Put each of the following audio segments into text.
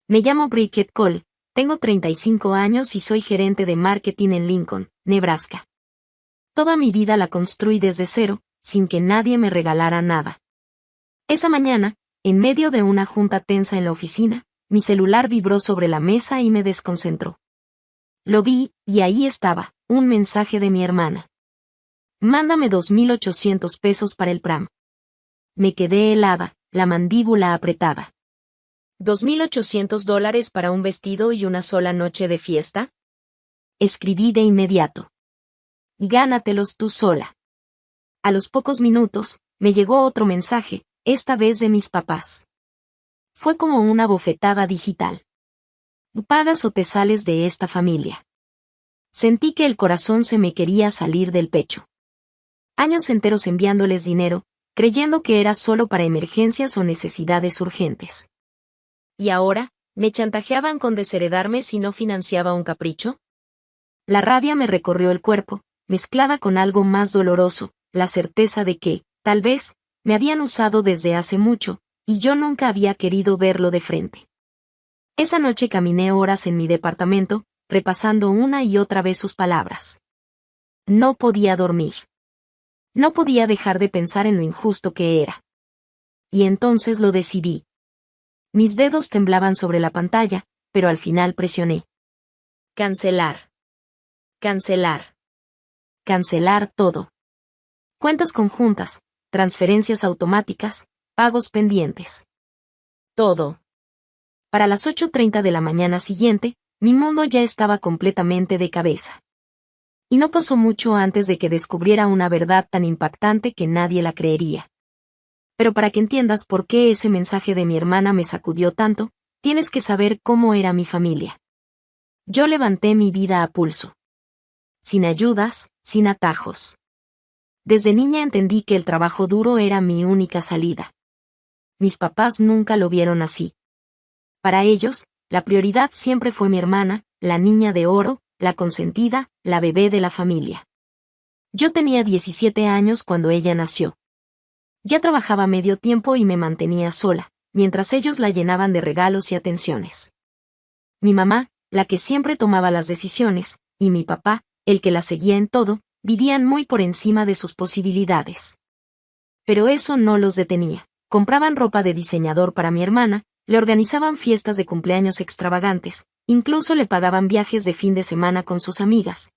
Me llamo Bridget Cole, tengo 35 años y soy gerente de marketing en Lincoln, Nebraska. Toda mi vida la construí desde cero, sin que nadie me regalara nada. Esa mañana, en medio de una junta tensa en la oficina, mi celular vibró sobre la mesa y me desconcentró. Lo vi, y ahí estaba, un mensaje de mi hermana. Mándame $2,800 para el pram. Me quedé helada, la mandíbula apretada. ¿$2,800 para un vestido y una sola noche de fiesta? Escribí de inmediato. Gánatelos tú sola. A los pocos minutos, me llegó otro mensaje, esta vez de mis papás. Fue como una bofetada digital. ¿Pagas o te sales de esta familia? Sentí que el corazón se me quería salir del pecho. Años enteros enviándoles dinero, creyendo que era solo para emergencias o necesidades urgentes. ¿Y ahora, me chantajeaban con desheredarme si no financiaba un capricho? La rabia me recorrió el cuerpo, mezclada con algo más doloroso, la certeza de que, tal vez, me habían usado desde hace mucho, y yo nunca había querido verlo de frente. Esa noche caminé horas en mi departamento, repasando una y otra vez sus palabras. No podía dormir. No podía dejar de pensar en lo injusto que era. Y entonces lo decidí. Mis dedos temblaban sobre la pantalla, pero al final presioné. Cancelar. Cancelar. Cancelar todo. Cuentas conjuntas, transferencias automáticas, pagos pendientes. Todo. Para las 8:30 de la mañana siguiente, mi mundo ya estaba completamente de cabeza. Y no pasó mucho antes de que descubriera una verdad tan impactante que nadie la creería. Pero para que entiendas por qué ese mensaje de mi hermana me sacudió tanto, tienes que saber cómo era mi familia. Yo levanté mi vida a pulso. Sin ayudas, sin atajos. Desde niña entendí que el trabajo duro era mi única salida. Mis papás nunca lo vieron así. Para ellos, la prioridad siempre fue mi hermana, la niña de oro, la consentida, la bebé de la familia. Yo tenía 17 años cuando ella nació. Ya trabajaba medio tiempo y me mantenía sola, mientras ellos la llenaban de regalos y atenciones. Mi mamá, la que siempre tomaba las decisiones, y mi papá, el que la seguía en todo, vivían muy por encima de sus posibilidades. Pero eso no los detenía. Compraban ropa de diseñador para mi hermana, le organizaban fiestas de cumpleaños extravagantes, incluso le pagaban viajes de fin de semana con sus amigas.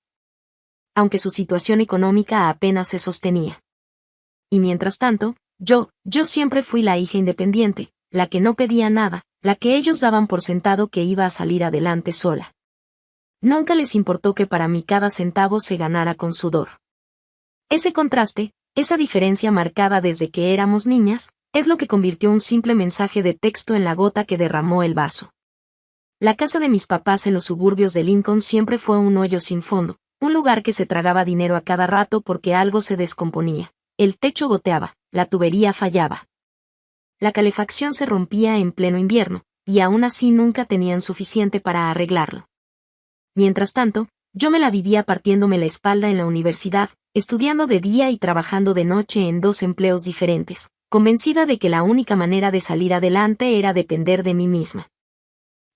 Aunque su situación económica apenas se sostenía. Y mientras tanto, yo siempre fui la hija independiente, la que no pedía nada, la que ellos daban por sentado que iba a salir adelante sola. Nunca les importó que para mí cada centavo se ganara con sudor. Ese contraste, esa diferencia marcada desde que éramos niñas, es lo que convirtió un simple mensaje de texto en la gota que derramó el vaso. La casa de mis papás en los suburbios de Lincoln siempre fue un hoyo sin fondo, un lugar que se tragaba dinero a cada rato porque algo se descomponía. El techo goteaba, la tubería fallaba. La calefacción se rompía en pleno invierno, y aún así nunca tenían suficiente para arreglarlo. Mientras tanto, yo me la vivía partiéndome la espalda en la universidad, estudiando de día y trabajando de noche en 2 empleos diferentes, convencida de que la única manera de salir adelante era depender de mí misma.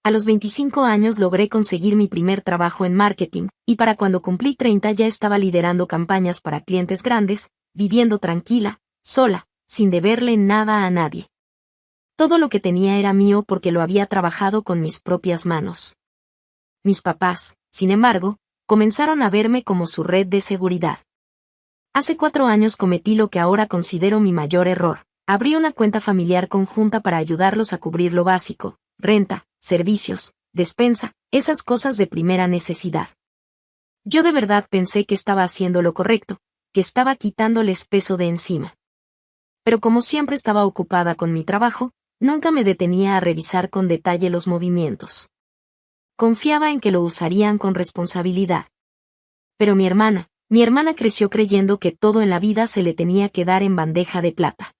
A los 25 años logré conseguir mi primer trabajo en marketing, y para cuando cumplí 30 ya estaba liderando campañas para clientes grandes, viviendo tranquila, sola, sin deberle nada a nadie. Todo lo que tenía era mío porque lo había trabajado con mis propias manos. Mis papás, sin embargo, comenzaron a verme como su red de seguridad. Hace 4 años cometí lo que ahora considero mi mayor error. Abrí una cuenta familiar conjunta para ayudarlos a cubrir lo básico, renta, servicios, despensa, esas cosas de primera necesidad. Yo de verdad pensé que estaba haciendo lo correcto, que estaba quitándoles peso de encima. Pero como siempre estaba ocupada con mi trabajo, nunca me detenía a revisar con detalle los movimientos. Confiaba en que lo usarían con responsabilidad. Pero mi hermana creció creyendo que todo en la vida se le tenía que dar en bandeja de plata.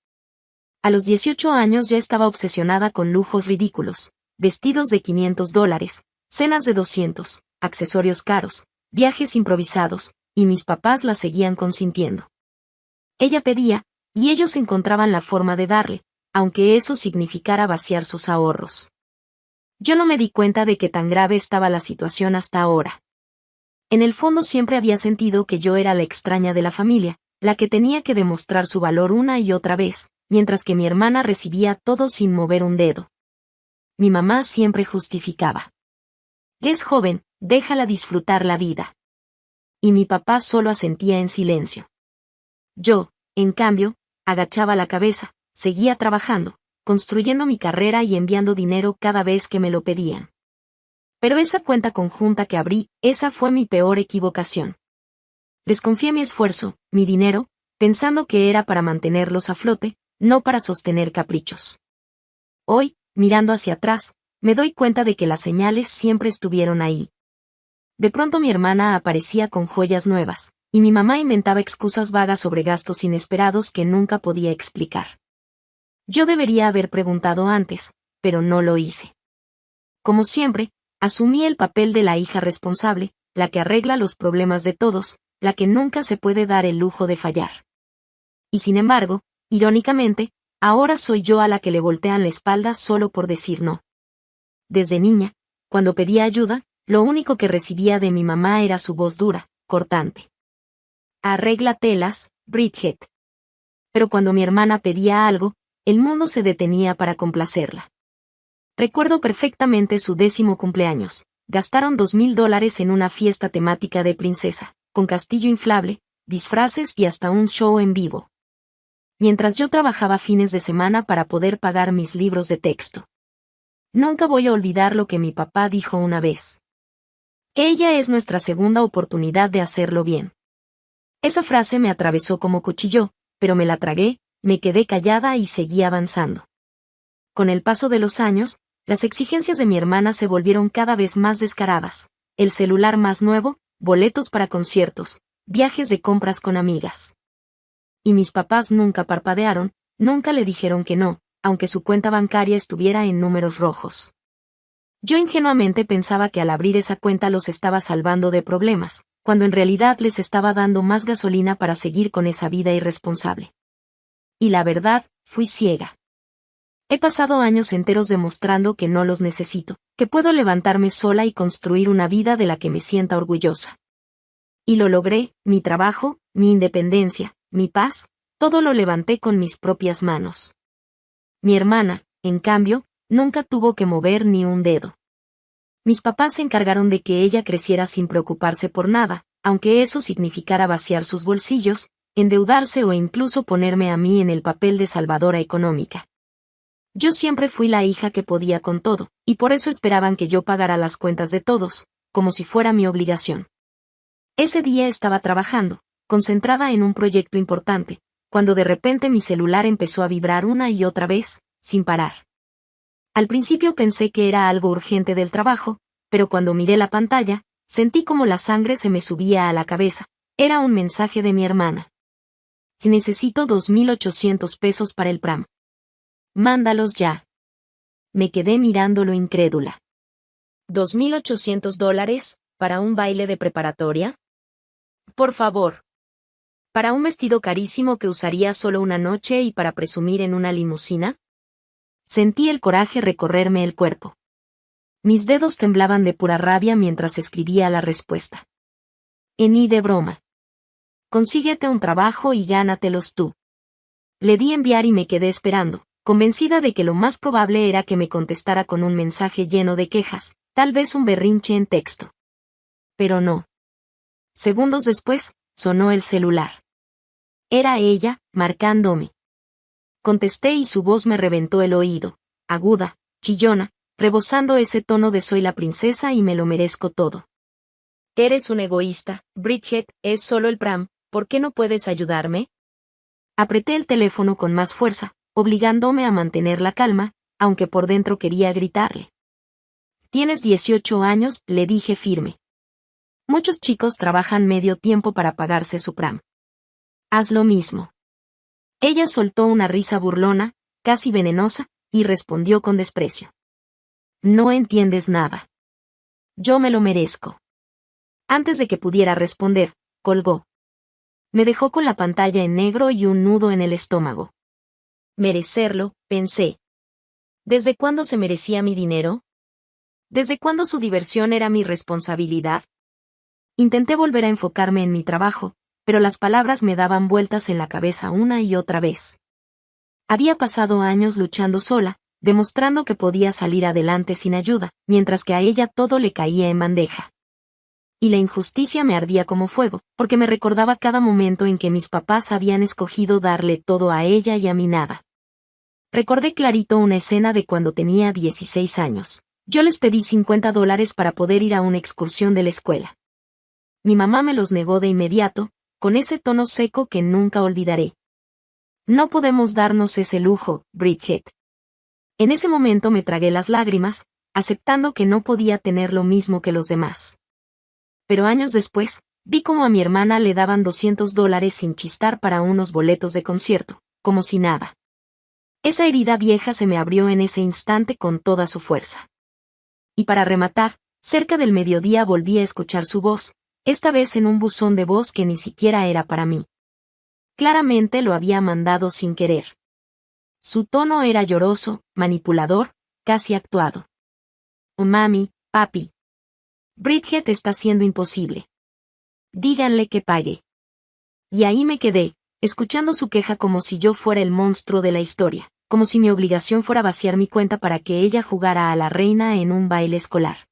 A los 18 años ya estaba obsesionada con lujos ridículos, vestidos de $500, cenas de 200, accesorios caros, viajes improvisados, y mis papás la seguían consintiendo. Ella pedía, y ellos encontraban la forma de darle, aunque eso significara vaciar sus ahorros. Yo no me di cuenta de que tan grave estaba la situación hasta ahora. En el fondo siempre había sentido que yo era la extraña de la familia, la que tenía que demostrar su valor una y otra vez, mientras que mi hermana recibía todo sin mover un dedo. Mi mamá siempre justificaba. Es joven, déjala disfrutar la vida. Y mi papá solo asentía en silencio. Yo, en cambio, agachaba la cabeza, seguía trabajando, construyendo mi carrera y enviando dinero cada vez que me lo pedían. Pero esa cuenta conjunta que abrí, esa fue mi peor equivocación. Desconfié mi esfuerzo, mi dinero, pensando que era para mantenerlos a flote, no para sostener caprichos. Hoy, mirando hacia atrás, me doy cuenta de que las señales siempre estuvieron ahí. De pronto mi hermana aparecía con joyas nuevas, y mi mamá inventaba excusas vagas sobre gastos inesperados que nunca podía explicar. Yo debería haber preguntado antes, pero no lo hice. Como siempre, asumí el papel de la hija responsable, la que arregla los problemas de todos, la que nunca se puede dar el lujo de fallar. Y sin embargo, irónicamente, ahora soy yo a la que le voltean la espalda solo por decir no. Desde niña, cuando pedía ayuda, lo único que recibía de mi mamá era su voz dura, cortante. Arréglatelas, Bridget. Pero cuando mi hermana pedía algo, el mundo se detenía para complacerla. Recuerdo perfectamente su 10º cumpleaños. Gastaron $2,000 en una fiesta temática de princesa, con castillo inflable, disfraces y hasta un show en vivo. Mientras yo trabajaba fines de semana para poder pagar mis libros de texto. Nunca voy a olvidar lo que mi papá dijo una vez. Ella es nuestra segunda oportunidad de hacerlo bien. Esa frase me atravesó como cuchillo, pero me la tragué, me quedé callada y seguí avanzando. Con el paso de los años, las exigencias de mi hermana se volvieron cada vez más descaradas. El celular más nuevo, boletos para conciertos, viajes de compras con amigas. Y mis papás nunca parpadearon, nunca le dijeron que no, aunque su cuenta bancaria estuviera en números rojos. Yo ingenuamente pensaba que al abrir esa cuenta los estaba salvando de problemas, cuando en realidad les estaba dando más gasolina para seguir con esa vida irresponsable. Y la verdad, fui ciega. He pasado años enteros demostrando que no los necesito, que puedo levantarme sola y construir una vida de la que me sienta orgullosa. Y lo logré, mi trabajo, mi independencia, mi paz, todo lo levanté con mis propias manos. Mi hermana, en cambio, nunca tuvo que mover ni un dedo. Mis papás se encargaron de que ella creciera sin preocuparse por nada, aunque eso significara vaciar sus bolsillos, endeudarse o incluso ponerme a mí en el papel de salvadora económica. Yo siempre fui la hija que podía con todo, y por eso esperaban que yo pagara las cuentas de todos, como si fuera mi obligación. Ese día estaba trabajando, concentrada en un proyecto importante, cuando de repente mi celular empezó a vibrar una y otra vez, sin parar. Al principio pensé que era algo urgente del trabajo, pero cuando miré la pantalla, sentí como la sangre se me subía a la cabeza. Era un mensaje de mi hermana. Si necesito $2,800 para el pram. Mándalos ya. Me quedé mirándolo incrédula. $2,800 para un baile de preparatoria. Por favor. ¿Para un vestido carísimo que usaría solo una noche y para presumir en una limusina? Sentí el coraje recorrerme el cuerpo. Mis dedos temblaban de pura rabia mientras escribía la respuesta. Ni de broma. Consíguete un trabajo y gánatelos tú. Le di enviar y me quedé esperando, convencida de que lo más probable era que me contestara con un mensaje lleno de quejas, tal vez un berrinche en texto. Pero no. Segundos después, sonó el celular. Era ella, marcándome. Contesté y su voz me reventó el oído, aguda, chillona, rebosando ese tono de soy la princesa y me lo merezco todo. Eres un egoísta, Bridget, es solo el pram, ¿por qué no puedes ayudarme? Apreté el teléfono con más fuerza, obligándome a mantener la calma, aunque por dentro quería gritarle. Tienes 18 años, le dije firme. Muchos chicos trabajan medio tiempo para pagarse su pram. Haz lo mismo. Ella soltó una risa burlona, casi venenosa, y respondió con desprecio. No entiendes nada. Yo me lo merezco. Antes de que pudiera responder, colgó. Me dejó con la pantalla en negro y un nudo en el estómago. Merecerlo, pensé. ¿Desde cuándo se merecía mi dinero? ¿Desde cuándo su diversión era mi responsabilidad? Intenté volver a enfocarme en mi trabajo, pero las palabras me daban vueltas en la cabeza una y otra vez. Había pasado años luchando sola, demostrando que podía salir adelante sin ayuda, mientras que a ella todo le caía en bandeja. Y la injusticia me ardía como fuego, porque me recordaba cada momento en que mis papás habían escogido darle todo a ella y a mí nada. Recordé clarito una escena de cuando tenía 16 años. Yo les pedí $50 para poder ir a una excursión de la escuela. Mi mamá me los negó de inmediato, con ese tono seco que nunca olvidaré. No podemos darnos ese lujo, Bridget. En ese momento me tragué las lágrimas, aceptando que no podía tener lo mismo que los demás. Pero años después, vi cómo a mi hermana le daban $200 sin chistar para unos boletos de concierto, como si nada. Esa herida vieja se me abrió en ese instante con toda su fuerza. Y para rematar, cerca del mediodía volví a escuchar su voz, esta vez en un buzón de voz que ni siquiera era para mí. Claramente lo había mandado sin querer. Su tono era lloroso, manipulador, casi actuado. Oh, mami, papi. Bridget está siendo imposible. Díganle que pague. Y ahí me quedé, escuchando su queja como si yo fuera el monstruo de la historia, como si mi obligación fuera vaciar mi cuenta para que ella jugara a la reina en un baile escolar.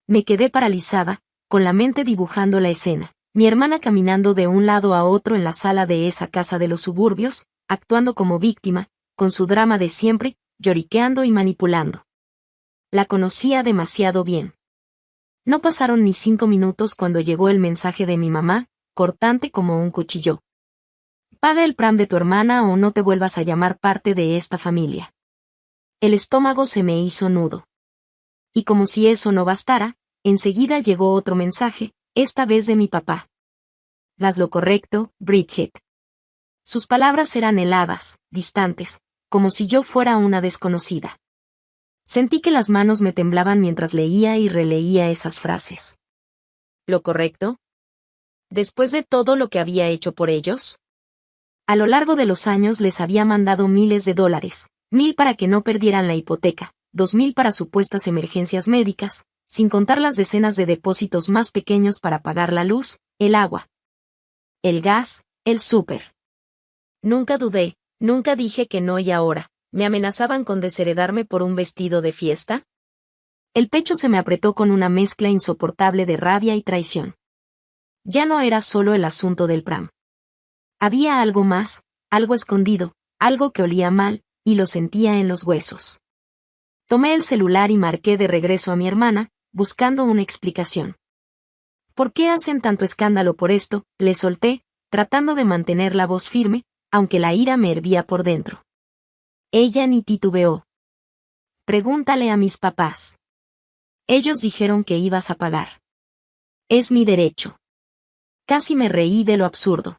Me quedé paralizada, con la mente dibujando la escena, mi hermana caminando de un lado a otro en la sala de esa casa de los suburbios, actuando como víctima, con su drama de siempre, lloriqueando y manipulando. La conocía demasiado bien. No pasaron ni 5 minutos cuando llegó el mensaje de mi mamá, cortante como un cuchillo. Paga el pram de tu hermana o no te vuelvas a llamar parte de esta familia. El estómago se me hizo nudo. Y como si eso no bastara, enseguida llegó otro mensaje, esta vez de mi papá. Haz lo correcto, Bridget. Sus palabras eran heladas, distantes, como si yo fuera una desconocida. Sentí que las manos me temblaban mientras leía y releía esas frases. ¿Lo correcto? ¿Después de todo lo que había hecho por ellos? A lo largo de los años les había mandado miles de dólares, 1,000 para que no perdieran la hipoteca, 2,000 para supuestas emergencias médicas, sin contar las decenas de depósitos más pequeños para pagar la luz, el agua, el gas, el súper. Nunca dudé, nunca dije que no y ahora, ¿me amenazaban con desheredarme por un vestido de fiesta? El pecho se me apretó con una mezcla insoportable de rabia y traición. Ya no era solo el asunto del pram. Había algo más, algo escondido, algo que olía mal, y lo sentía en los huesos. Tomé el celular y marqué de regreso a mi hermana, buscando una explicación. ¿Por qué hacen tanto escándalo por esto?, le solté, tratando de mantener la voz firme, aunque la ira me hervía por dentro. Ella ni titubeó. Pregúntale a mis papás. Ellos dijeron que ibas a pagar. Es mi derecho. Casi me reí de lo absurdo.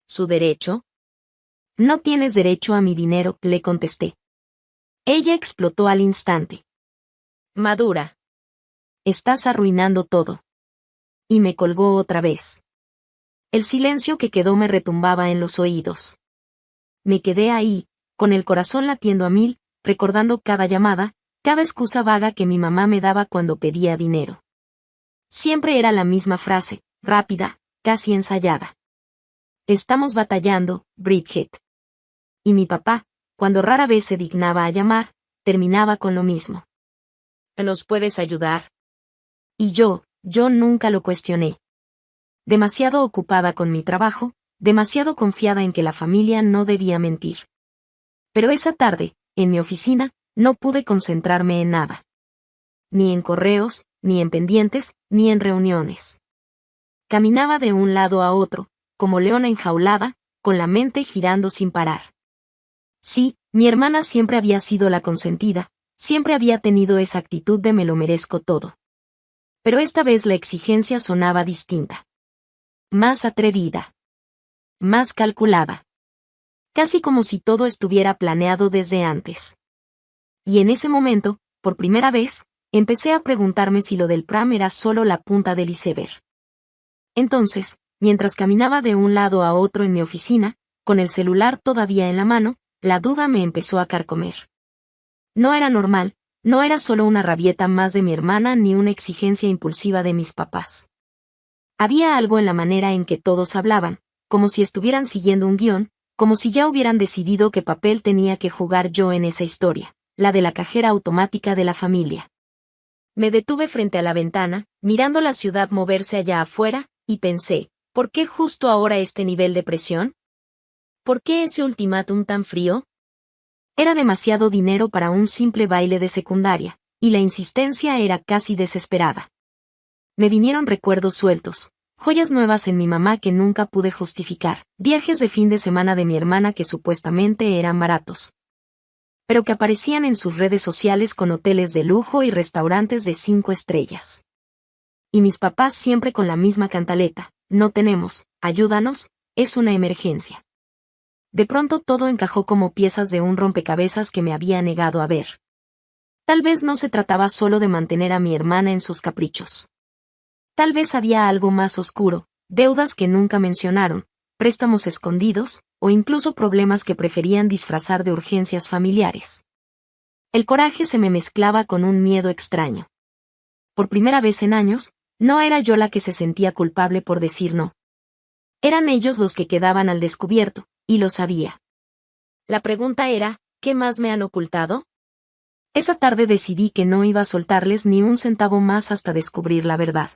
¿Su derecho? No tienes derecho a mi dinero, le contesté. Ella explotó al instante. Madura. Estás arruinando todo. Y me colgó otra vez. El silencio que quedó me retumbaba en los oídos. Me quedé ahí, con el corazón latiendo a 1000, recordando cada llamada, cada excusa vaga que mi mamá me daba cuando pedía dinero. Siempre era la misma frase, rápida, casi ensayada. Estamos batallando, Bridget. Y mi papá, cuando rara vez se dignaba a llamar, terminaba con lo mismo. ¿Nos puedes ayudar? Y yo nunca lo cuestioné. Demasiado ocupada con mi trabajo, demasiado confiada en que la familia no debía mentir. Pero esa tarde, en mi oficina, no pude concentrarme en nada. Ni en correos, ni en pendientes, ni en reuniones. Caminaba de un lado a otro, como leona enjaulada, con la mente girando sin parar. Sí, mi hermana siempre había sido la consentida, siempre había tenido esa actitud de me lo merezco todo. Pero esta vez la exigencia sonaba distinta. Más atrevida. Más calculada. Casi como si todo estuviera planeado desde antes. Y en ese momento, por primera vez, empecé a preguntarme si lo del pram era solo la punta del iceberg. Entonces, mientras caminaba de un lado a otro en mi oficina, con el celular todavía en la mano, la duda me empezó a carcomer. No era normal, No era solo una rabieta más de mi hermana ni una exigencia impulsiva de mis papás. Había algo en la manera en que todos hablaban, como si estuvieran siguiendo un guión, como si ya hubieran decidido qué papel tenía que jugar yo en esa historia, la de la cajera automática de la familia. Me detuve frente a la ventana, mirando la ciudad moverse allá afuera, y pensé, ¿por qué justo ahora este nivel de presión? ¿Por qué ese ultimátum tan frío? Era demasiado dinero para un simple baile de secundaria, y la insistencia era casi desesperada. Me vinieron recuerdos sueltos, joyas nuevas en mi mamá que nunca pude justificar, viajes de fin de semana de mi hermana que supuestamente eran baratos, pero que aparecían en sus redes sociales con hoteles de lujo y restaurantes de 5 estrellas. Y mis papás siempre con la misma cantaleta, no tenemos, ayúdanos, es una emergencia. De pronto todo encajó como piezas de un rompecabezas que me había negado a ver. Tal vez no se trataba solo de mantener a mi hermana en sus caprichos. Tal vez había algo más oscuro, deudas que nunca mencionaron, préstamos escondidos, o incluso problemas que preferían disfrazar de urgencias familiares. El coraje se me mezclaba con un miedo extraño. Por primera vez en años, no era yo la que se sentía culpable por decir no. Eran ellos los que quedaban al descubierto, y lo sabía. La pregunta era, ¿qué más me han ocultado? Esa tarde decidí que no iba a soltarles ni un centavo más hasta descubrir la verdad.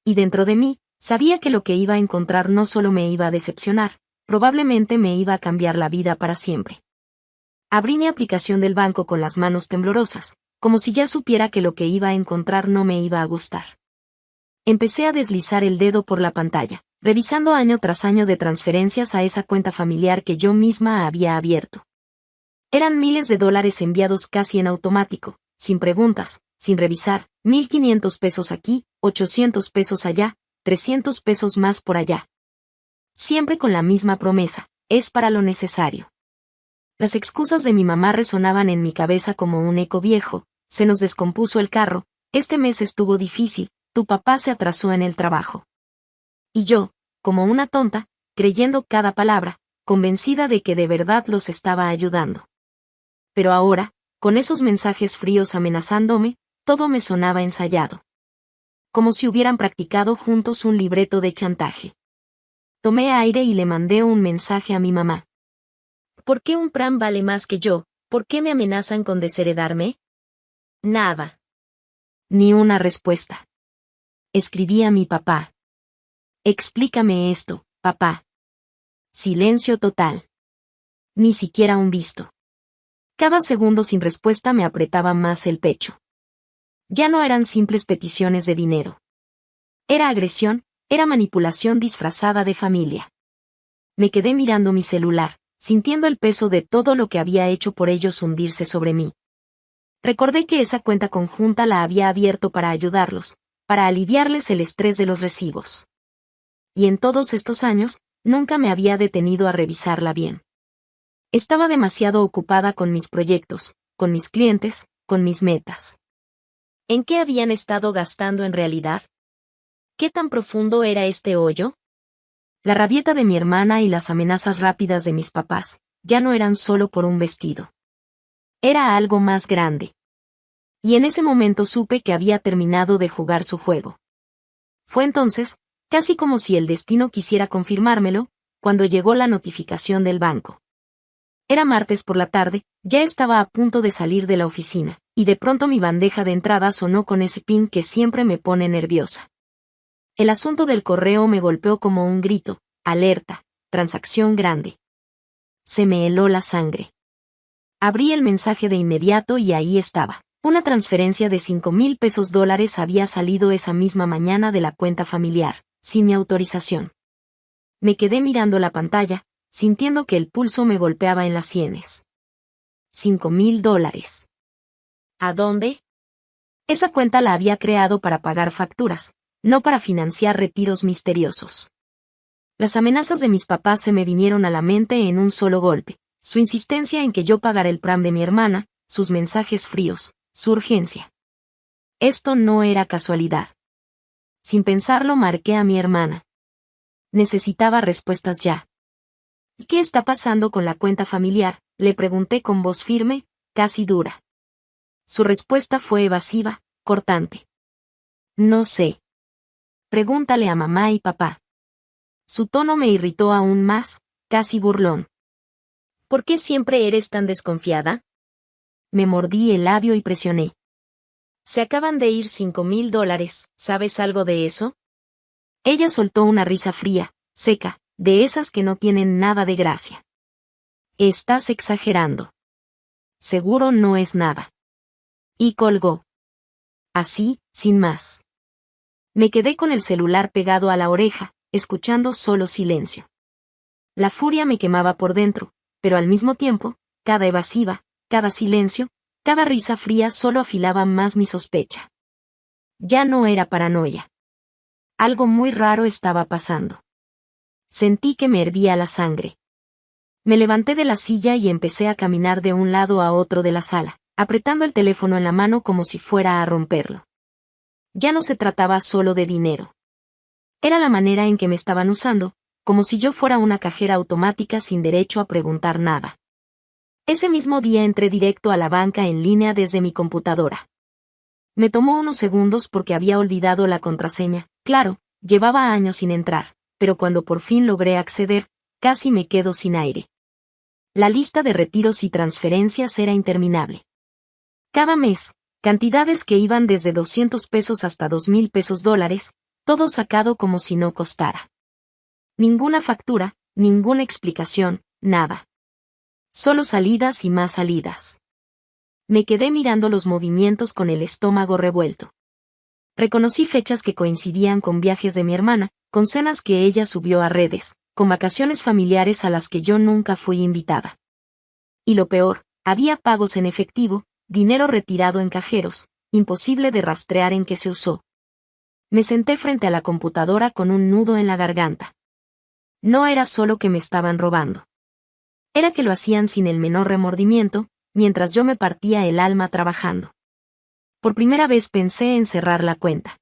Y dentro de mí, sabía que lo que iba a encontrar no solo me iba a decepcionar, probablemente me iba a cambiar la vida para siempre. Abrí mi aplicación del banco con las manos temblorosas, como si ya supiera que lo que iba a encontrar no me iba a gustar. Empecé a deslizar el dedo por la pantalla, revisando año tras año de transferencias a esa cuenta familiar que yo misma había abierto. Eran miles de dólares enviados casi en automático, sin preguntas, sin revisar, 1,500 pesos aquí, 800 pesos allá, 300 pesos más por allá. Siempre con la misma promesa, es para lo necesario. Las excusas de mi mamá resonaban en mi cabeza como un eco viejo, se nos descompuso el carro, este mes estuvo difícil, tu papá se atrasó en el trabajo. Y yo, como una tonta, creyendo cada palabra, convencida de que de verdad los estaba ayudando. Pero ahora, con esos mensajes fríos amenazándome, todo me sonaba ensayado. Como si hubieran practicado juntos un libreto de chantaje. Tomé aire y le mandé un mensaje a mi mamá. ¿Por qué un Pram vale más que yo? ¿Por qué me amenazan con desheredarme? Nada. Ni una respuesta. Escribí a mi papá. Explícame esto, papá. Silencio total. Ni siquiera un visto. Cada segundo sin respuesta me apretaba más el pecho. Ya no eran simples peticiones de dinero. Era agresión, era manipulación disfrazada de familia. Me quedé mirando mi celular, sintiendo el peso de todo lo que había hecho por ellos hundirse sobre mí. Recordé que esa cuenta conjunta la había abierto para ayudarlos, para aliviarles el estrés de los recibos. Y en todos estos años, nunca me había detenido a revisarla bien. Estaba demasiado ocupada con mis proyectos, con mis clientes, con mis metas. ¿En qué habían estado gastando en realidad? ¿Qué tan profundo era este hoyo? La rabieta de mi hermana y las amenazas rápidas de mis papás, ya no eran solo por un vestido. Era algo más grande. Y en ese momento supe que había terminado de jugar su juego. Fue entonces, casi como si el destino quisiera confirmármelo, cuando llegó la notificación del banco. Era martes por la tarde, ya estaba a punto de salir de la oficina, y de pronto mi bandeja de entrada sonó con ese ping que siempre me pone nerviosa. El asunto del correo me golpeó como un grito, alerta, transacción grande. Se me heló la sangre. Abrí el mensaje de inmediato y ahí estaba. Una transferencia de 5,000 pesos dólares había salido esa misma mañana de la cuenta familiar, sin mi autorización. Me quedé mirando la pantalla, sintiendo que el pulso me golpeaba en las sienes. 5,000 dólares. ¿A dónde? Esa cuenta la había creado para pagar facturas, no para financiar retiros misteriosos. Las amenazas de mis papás se me vinieron a la mente en un solo golpe, su insistencia en que yo pagara el pram de mi hermana, sus mensajes fríos, su urgencia. Esto no era casualidad. Sin pensarlo marqué a mi hermana. Necesitaba respuestas ya. ¿Qué está pasando con la cuenta familiar?, le pregunté con voz firme, casi dura. Su respuesta fue evasiva, cortante. No sé. Pregúntale a mamá y papá. Su tono me irritó aún más, casi burlón. ¿Por qué siempre eres tan desconfiada? Me mordí el labio y presioné. Se acaban de ir $5,000, ¿sabes algo de eso? Ella soltó una risa fría, seca, de esas que no tienen nada de gracia. Estás exagerando. Seguro no es nada. Y colgó. Así, sin más. Me quedé con el celular pegado a la oreja, escuchando solo silencio. La furia me quemaba por dentro, pero al mismo tiempo, cada evasiva, cada silencio, cada risa fría solo afilaba más mi sospecha. Ya no era paranoia. Algo muy raro estaba pasando. Sentí que me hervía la sangre. Me levanté de la silla y empecé a caminar de un lado a otro de la sala, apretando el teléfono en la mano como si fuera a romperlo. Ya no se trataba solo de dinero. Era la manera en que me estaban usando, como si yo fuera una cajera automática sin derecho a preguntar nada. Ese mismo día entré directo a la banca en línea desde mi computadora. Me tomó unos segundos porque había olvidado la contraseña. Claro, llevaba años sin entrar, pero cuando por fin logré acceder, casi me quedo sin aire. La lista de retiros y transferencias era interminable. Cada mes, cantidades que iban desde $200 hasta $2,000, todo sacado como si no costara. Ninguna factura, ninguna explicación, nada. Solo salidas y más salidas. Me quedé mirando los movimientos con el estómago revuelto. Reconocí fechas que coincidían con viajes de mi hermana, con cenas que ella subió a redes, con vacaciones familiares a las que yo nunca fui invitada. Y lo peor, había pagos en efectivo, dinero retirado en cajeros, imposible de rastrear en qué se usó. Me senté frente a la computadora con un nudo en la garganta. No era solo que me estaban robando. Era que lo hacían sin el menor remordimiento, mientras yo me partía el alma trabajando. Por primera vez pensé en cerrar la cuenta.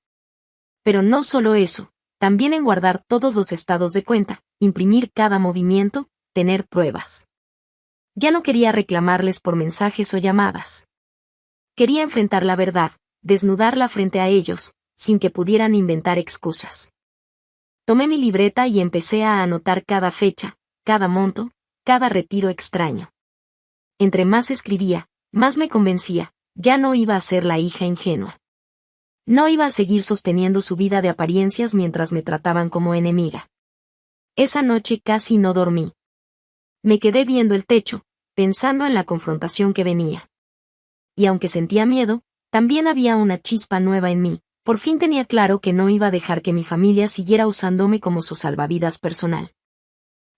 Pero no solo eso, también en guardar todos los estados de cuenta, imprimir cada movimiento, tener pruebas. Ya no quería reclamarles por mensajes o llamadas. Quería enfrentar la verdad, desnudarla frente a ellos, sin que pudieran inventar excusas. Tomé mi libreta y empecé a anotar cada fecha, cada monto, cada retiro extraño. Entre más escribía, más me convencía, ya no iba a ser la hija ingenua. No iba a seguir sosteniendo su vida de apariencias mientras me trataban como enemiga. Esa noche casi no dormí. Me quedé viendo el techo, pensando en la confrontación que venía. Y aunque sentía miedo, también había una chispa nueva en mí. Por fin tenía claro que no iba a dejar que mi familia siguiera usándome como su salvavidas personal.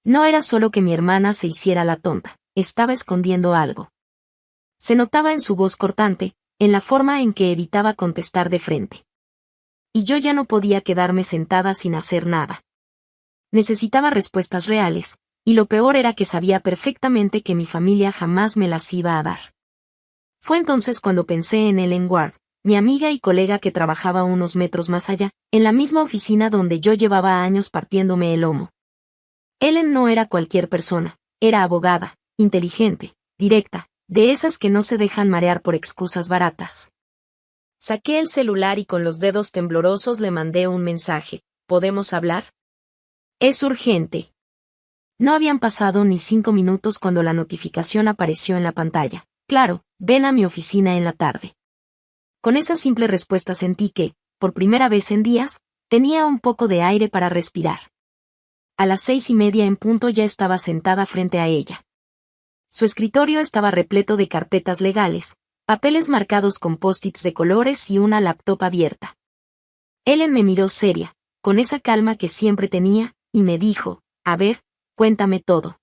No era solo que mi hermana se hiciera la tonta, estaba escondiendo algo. Se notaba en su voz cortante, en la forma en que evitaba contestar de frente. Y yo ya no podía quedarme sentada sin hacer nada. Necesitaba respuestas reales, y lo peor era que sabía perfectamente que mi familia jamás me las iba a dar. Fue entonces cuando pensé en Ellen Ward, mi amiga y colega que trabajaba unos metros más allá, en la misma oficina donde yo llevaba años partiéndome el lomo. Ellen no era cualquier persona, era abogada, inteligente, directa, de esas que no se dejan marear por excusas baratas. Saqué el celular y con los dedos temblorosos le mandé un mensaje. ¿Podemos hablar? Es urgente. No habían pasado ni 5 minutos cuando la notificación apareció en la pantalla. Claro, ven a mi oficina en la tarde. Con esa simple respuesta sentí que, por primera vez en días, tenía un poco de aire para respirar. A las 6:30 en punto ya estaba sentada frente a ella. Su escritorio estaba repleto de carpetas legales, papeles marcados con post-its de colores y una laptop abierta. Ellen me miró seria, con esa calma que siempre tenía, y me dijo, a ver, cuéntame todo.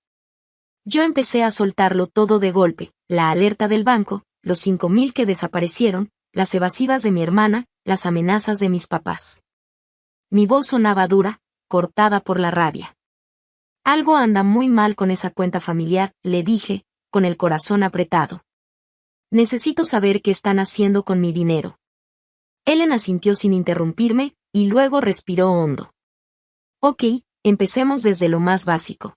Yo empecé a soltarlo todo de golpe, la alerta del banco, los 5,000 que desaparecieron, las evasivas de mi hermana, las amenazas de mis papás. Mi voz sonaba dura, cortada por la rabia. Algo anda muy mal con esa cuenta familiar, le dije, con el corazón apretado. Necesito saber qué están haciendo con mi dinero. Ellen asintió sin interrumpirme, y luego respiró hondo. Ok, empecemos desde lo más básico.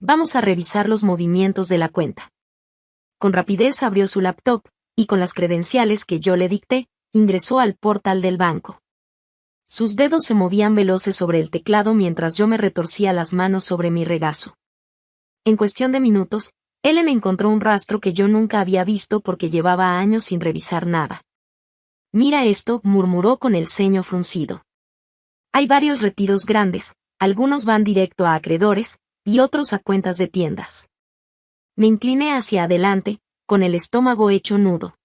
Vamos a revisar los movimientos de la cuenta. Con rapidez abrió su laptop, y con las credenciales que yo le dicté, ingresó al portal del banco. Sus dedos se movían veloces sobre el teclado mientras yo me retorcía las manos sobre mi regazo. En cuestión de minutos, Ellen encontró un rastro que yo nunca había visto porque llevaba años sin revisar nada. «Mira esto», murmuró con el ceño fruncido. «Hay varios retiros grandes, algunos van directo a acreedores, y otros a cuentas de tiendas». Me incliné hacia adelante, con el estómago hecho nudo.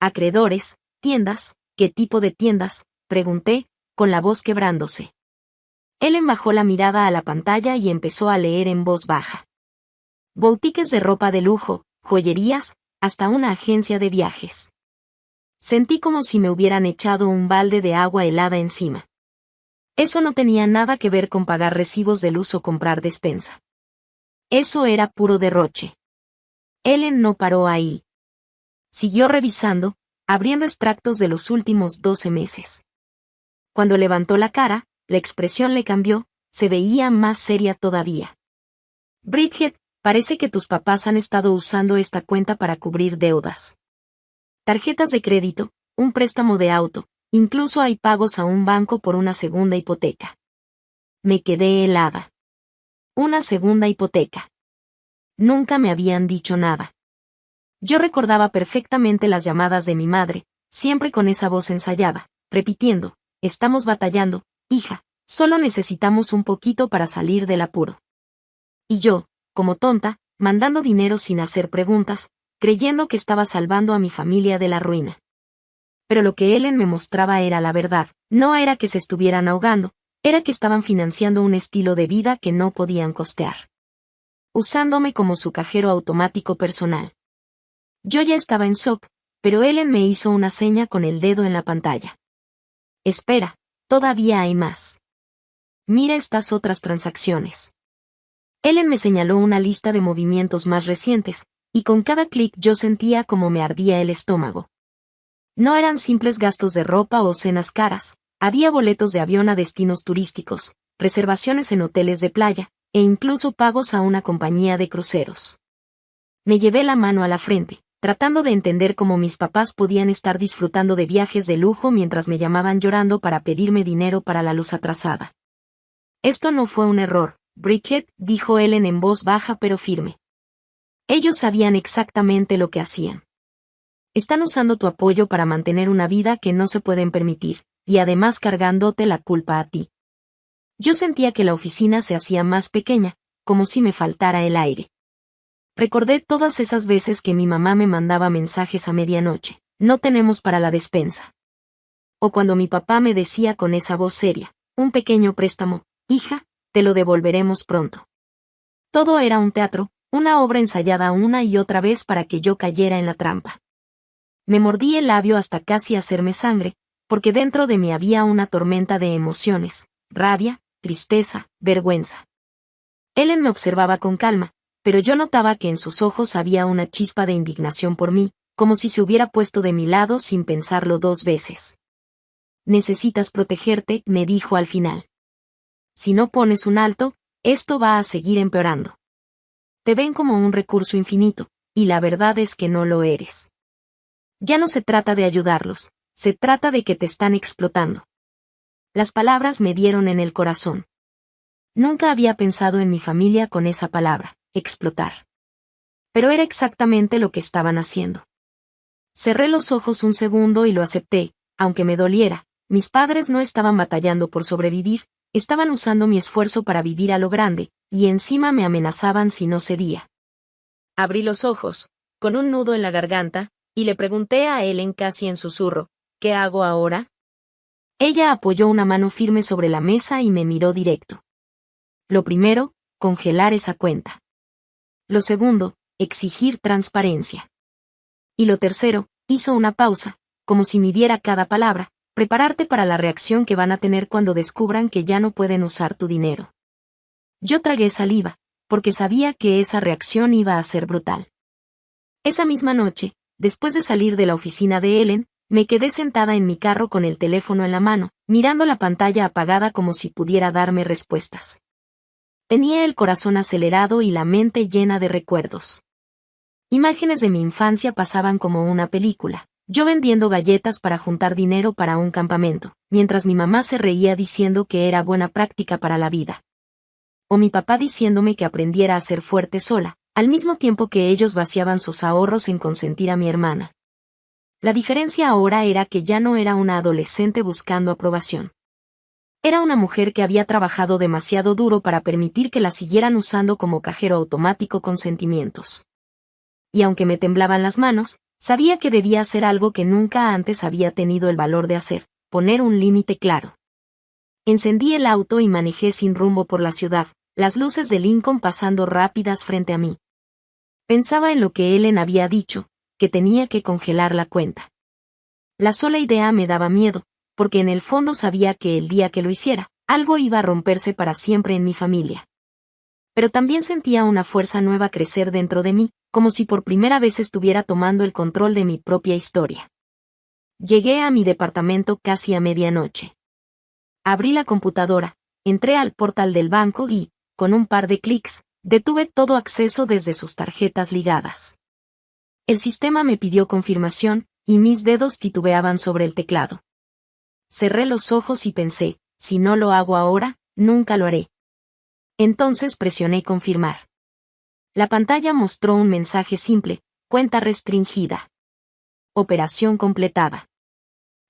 «¿Acreedores? ¿Tiendas? ¿Qué tipo de tiendas?», pregunté, con la voz quebrándose. Ellen bajó la mirada a la pantalla y empezó a leer en voz baja. «Boutiques de ropa de lujo, joyerías, hasta una agencia de viajes». Sentí como si me hubieran echado un balde de agua helada encima. Eso no tenía nada que ver con pagar recibos de luz o comprar despensa. Eso era puro derroche. Ellen no paró ahí. Siguió revisando, abriendo extractos de los últimos 12 meses. Cuando levantó la cara, la expresión le cambió, se veía más seria todavía. «Bridget, parece que tus papás han estado usando esta cuenta para cubrir deudas. Tarjetas de crédito, un préstamo de auto, incluso hay pagos a un banco por una segunda hipoteca». Me quedé helada. Una segunda hipoteca. Nunca me habían dicho nada. Yo recordaba perfectamente las llamadas de mi madre, siempre con esa voz ensayada, repitiendo: «Estamos batallando, hija, solo necesitamos un poquito para salir del apuro». Y yo, como tonta, mandando dinero sin hacer preguntas, creyendo que estaba salvando a mi familia de la ruina. Pero lo que Ellen me mostraba era la verdad, no era que se estuvieran ahogando, era que estaban financiando un estilo de vida que no podían costear. Usándome como su cajero automático personal. Yo ya estaba en shock, pero Ellen me hizo una seña con el dedo en la pantalla. «Espera, todavía hay más. Mira estas otras transacciones». Ellen me señaló una lista de movimientos más recientes, y con cada clic yo sentía como me ardía el estómago. No eran simples gastos de ropa o cenas caras, había boletos de avión a destinos turísticos, reservaciones en hoteles de playa, e incluso pagos a una compañía de cruceros. Me llevé la mano a la frente, tratando de entender cómo mis papás podían estar disfrutando de viajes de lujo mientras me llamaban llorando para pedirme dinero para la luz atrasada. «Esto no fue un error, Bridget», dijo Ellen en voz baja pero firme. «Ellos sabían exactamente lo que hacían. Están usando tu apoyo para mantener una vida que no se pueden permitir, y además cargándote la culpa a ti». Yo sentía que la oficina se hacía más pequeña, como si me faltara el aire. Recordé todas esas veces que mi mamá me mandaba mensajes a medianoche: «No tenemos para la despensa». O cuando mi papá me decía con esa voz seria: «Un pequeño préstamo, hija, te lo devolveremos pronto». Todo era un teatro, una obra ensayada una y otra vez para que yo cayera en la trampa. Me mordí el labio hasta casi hacerme sangre, porque dentro de mí había una tormenta de emociones: rabia, tristeza, vergüenza. Ellen me observaba con calma, pero yo notaba que en sus ojos había una chispa de indignación por mí, como si se hubiera puesto de mi lado sin pensarlo 2 veces. «Necesitas protegerte», me dijo al final. «Si no pones un alto, esto va a seguir empeorando. Te ven como un recurso infinito, y la verdad es que no lo eres. Ya no se trata de ayudarlos, se trata de que te están explotando». Las palabras me dieron en el corazón. Nunca había pensado en mi familia con esa palabra, explotar. Pero era exactamente lo que estaban haciendo. Cerré los ojos un segundo y lo acepté, aunque me doliera. Mis padres no estaban batallando por sobrevivir, estaban usando mi esfuerzo para vivir a lo grande, y encima me amenazaban si no cedía. Abrí los ojos, con un nudo en la garganta, y le pregunté a Ellen casi en susurro: «¿Qué hago ahora?». Ella apoyó una mano firme sobre la mesa y me miró directo. Lo primero, congelar esa cuenta. Lo segundo, exigir transparencia. Y lo tercero, hizo una pausa, como si midiera cada palabra: «Prepararte para la reacción que van a tener cuando descubran que ya no pueden usar tu dinero». Yo tragué saliva, porque sabía que esa reacción iba a ser brutal. Esa misma noche, después de salir de la oficina de Ellen, me quedé sentada en mi carro con el teléfono en la mano, mirando la pantalla apagada como si pudiera darme respuestas. Tenía el corazón acelerado y la mente llena de recuerdos. Imágenes de mi infancia pasaban como una película. Yo vendiendo galletas para juntar dinero para un campamento, mientras mi mamá se reía diciendo que era buena práctica para la vida. O mi papá diciéndome que aprendiera a ser fuerte sola, al mismo tiempo que ellos vaciaban sus ahorros en consentir a mi hermana. La diferencia ahora era que ya no era una adolescente buscando aprobación. Era una mujer que había trabajado demasiado duro para permitir que la siguieran usando como cajero automático con sentimientos. Y aunque me temblaban las manos, sabía que debía hacer algo que nunca antes había tenido el valor de hacer, poner un límite claro. Encendí el auto y manejé sin rumbo por la ciudad, las luces de Lincoln pasando rápidas frente a mí. Pensaba en lo que Ellen había dicho, que tenía que congelar la cuenta. La sola idea me daba miedo, porque en el fondo sabía que el día que lo hiciera, algo iba a romperse para siempre en mi familia. Pero también sentía una fuerza nueva crecer dentro de mí, como si por primera vez estuviera tomando el control de mi propia historia. Llegué a mi departamento casi a medianoche. Abrí la computadora, entré al portal del banco y, con un par de clics, detuve todo acceso desde sus tarjetas ligadas. El sistema me pidió confirmación, y mis dedos titubeaban sobre el teclado. Cerré los ojos y pensé, si no lo hago ahora, nunca lo haré. Entonces presioné confirmar. La pantalla mostró un mensaje simple, cuenta restringida. Operación completada.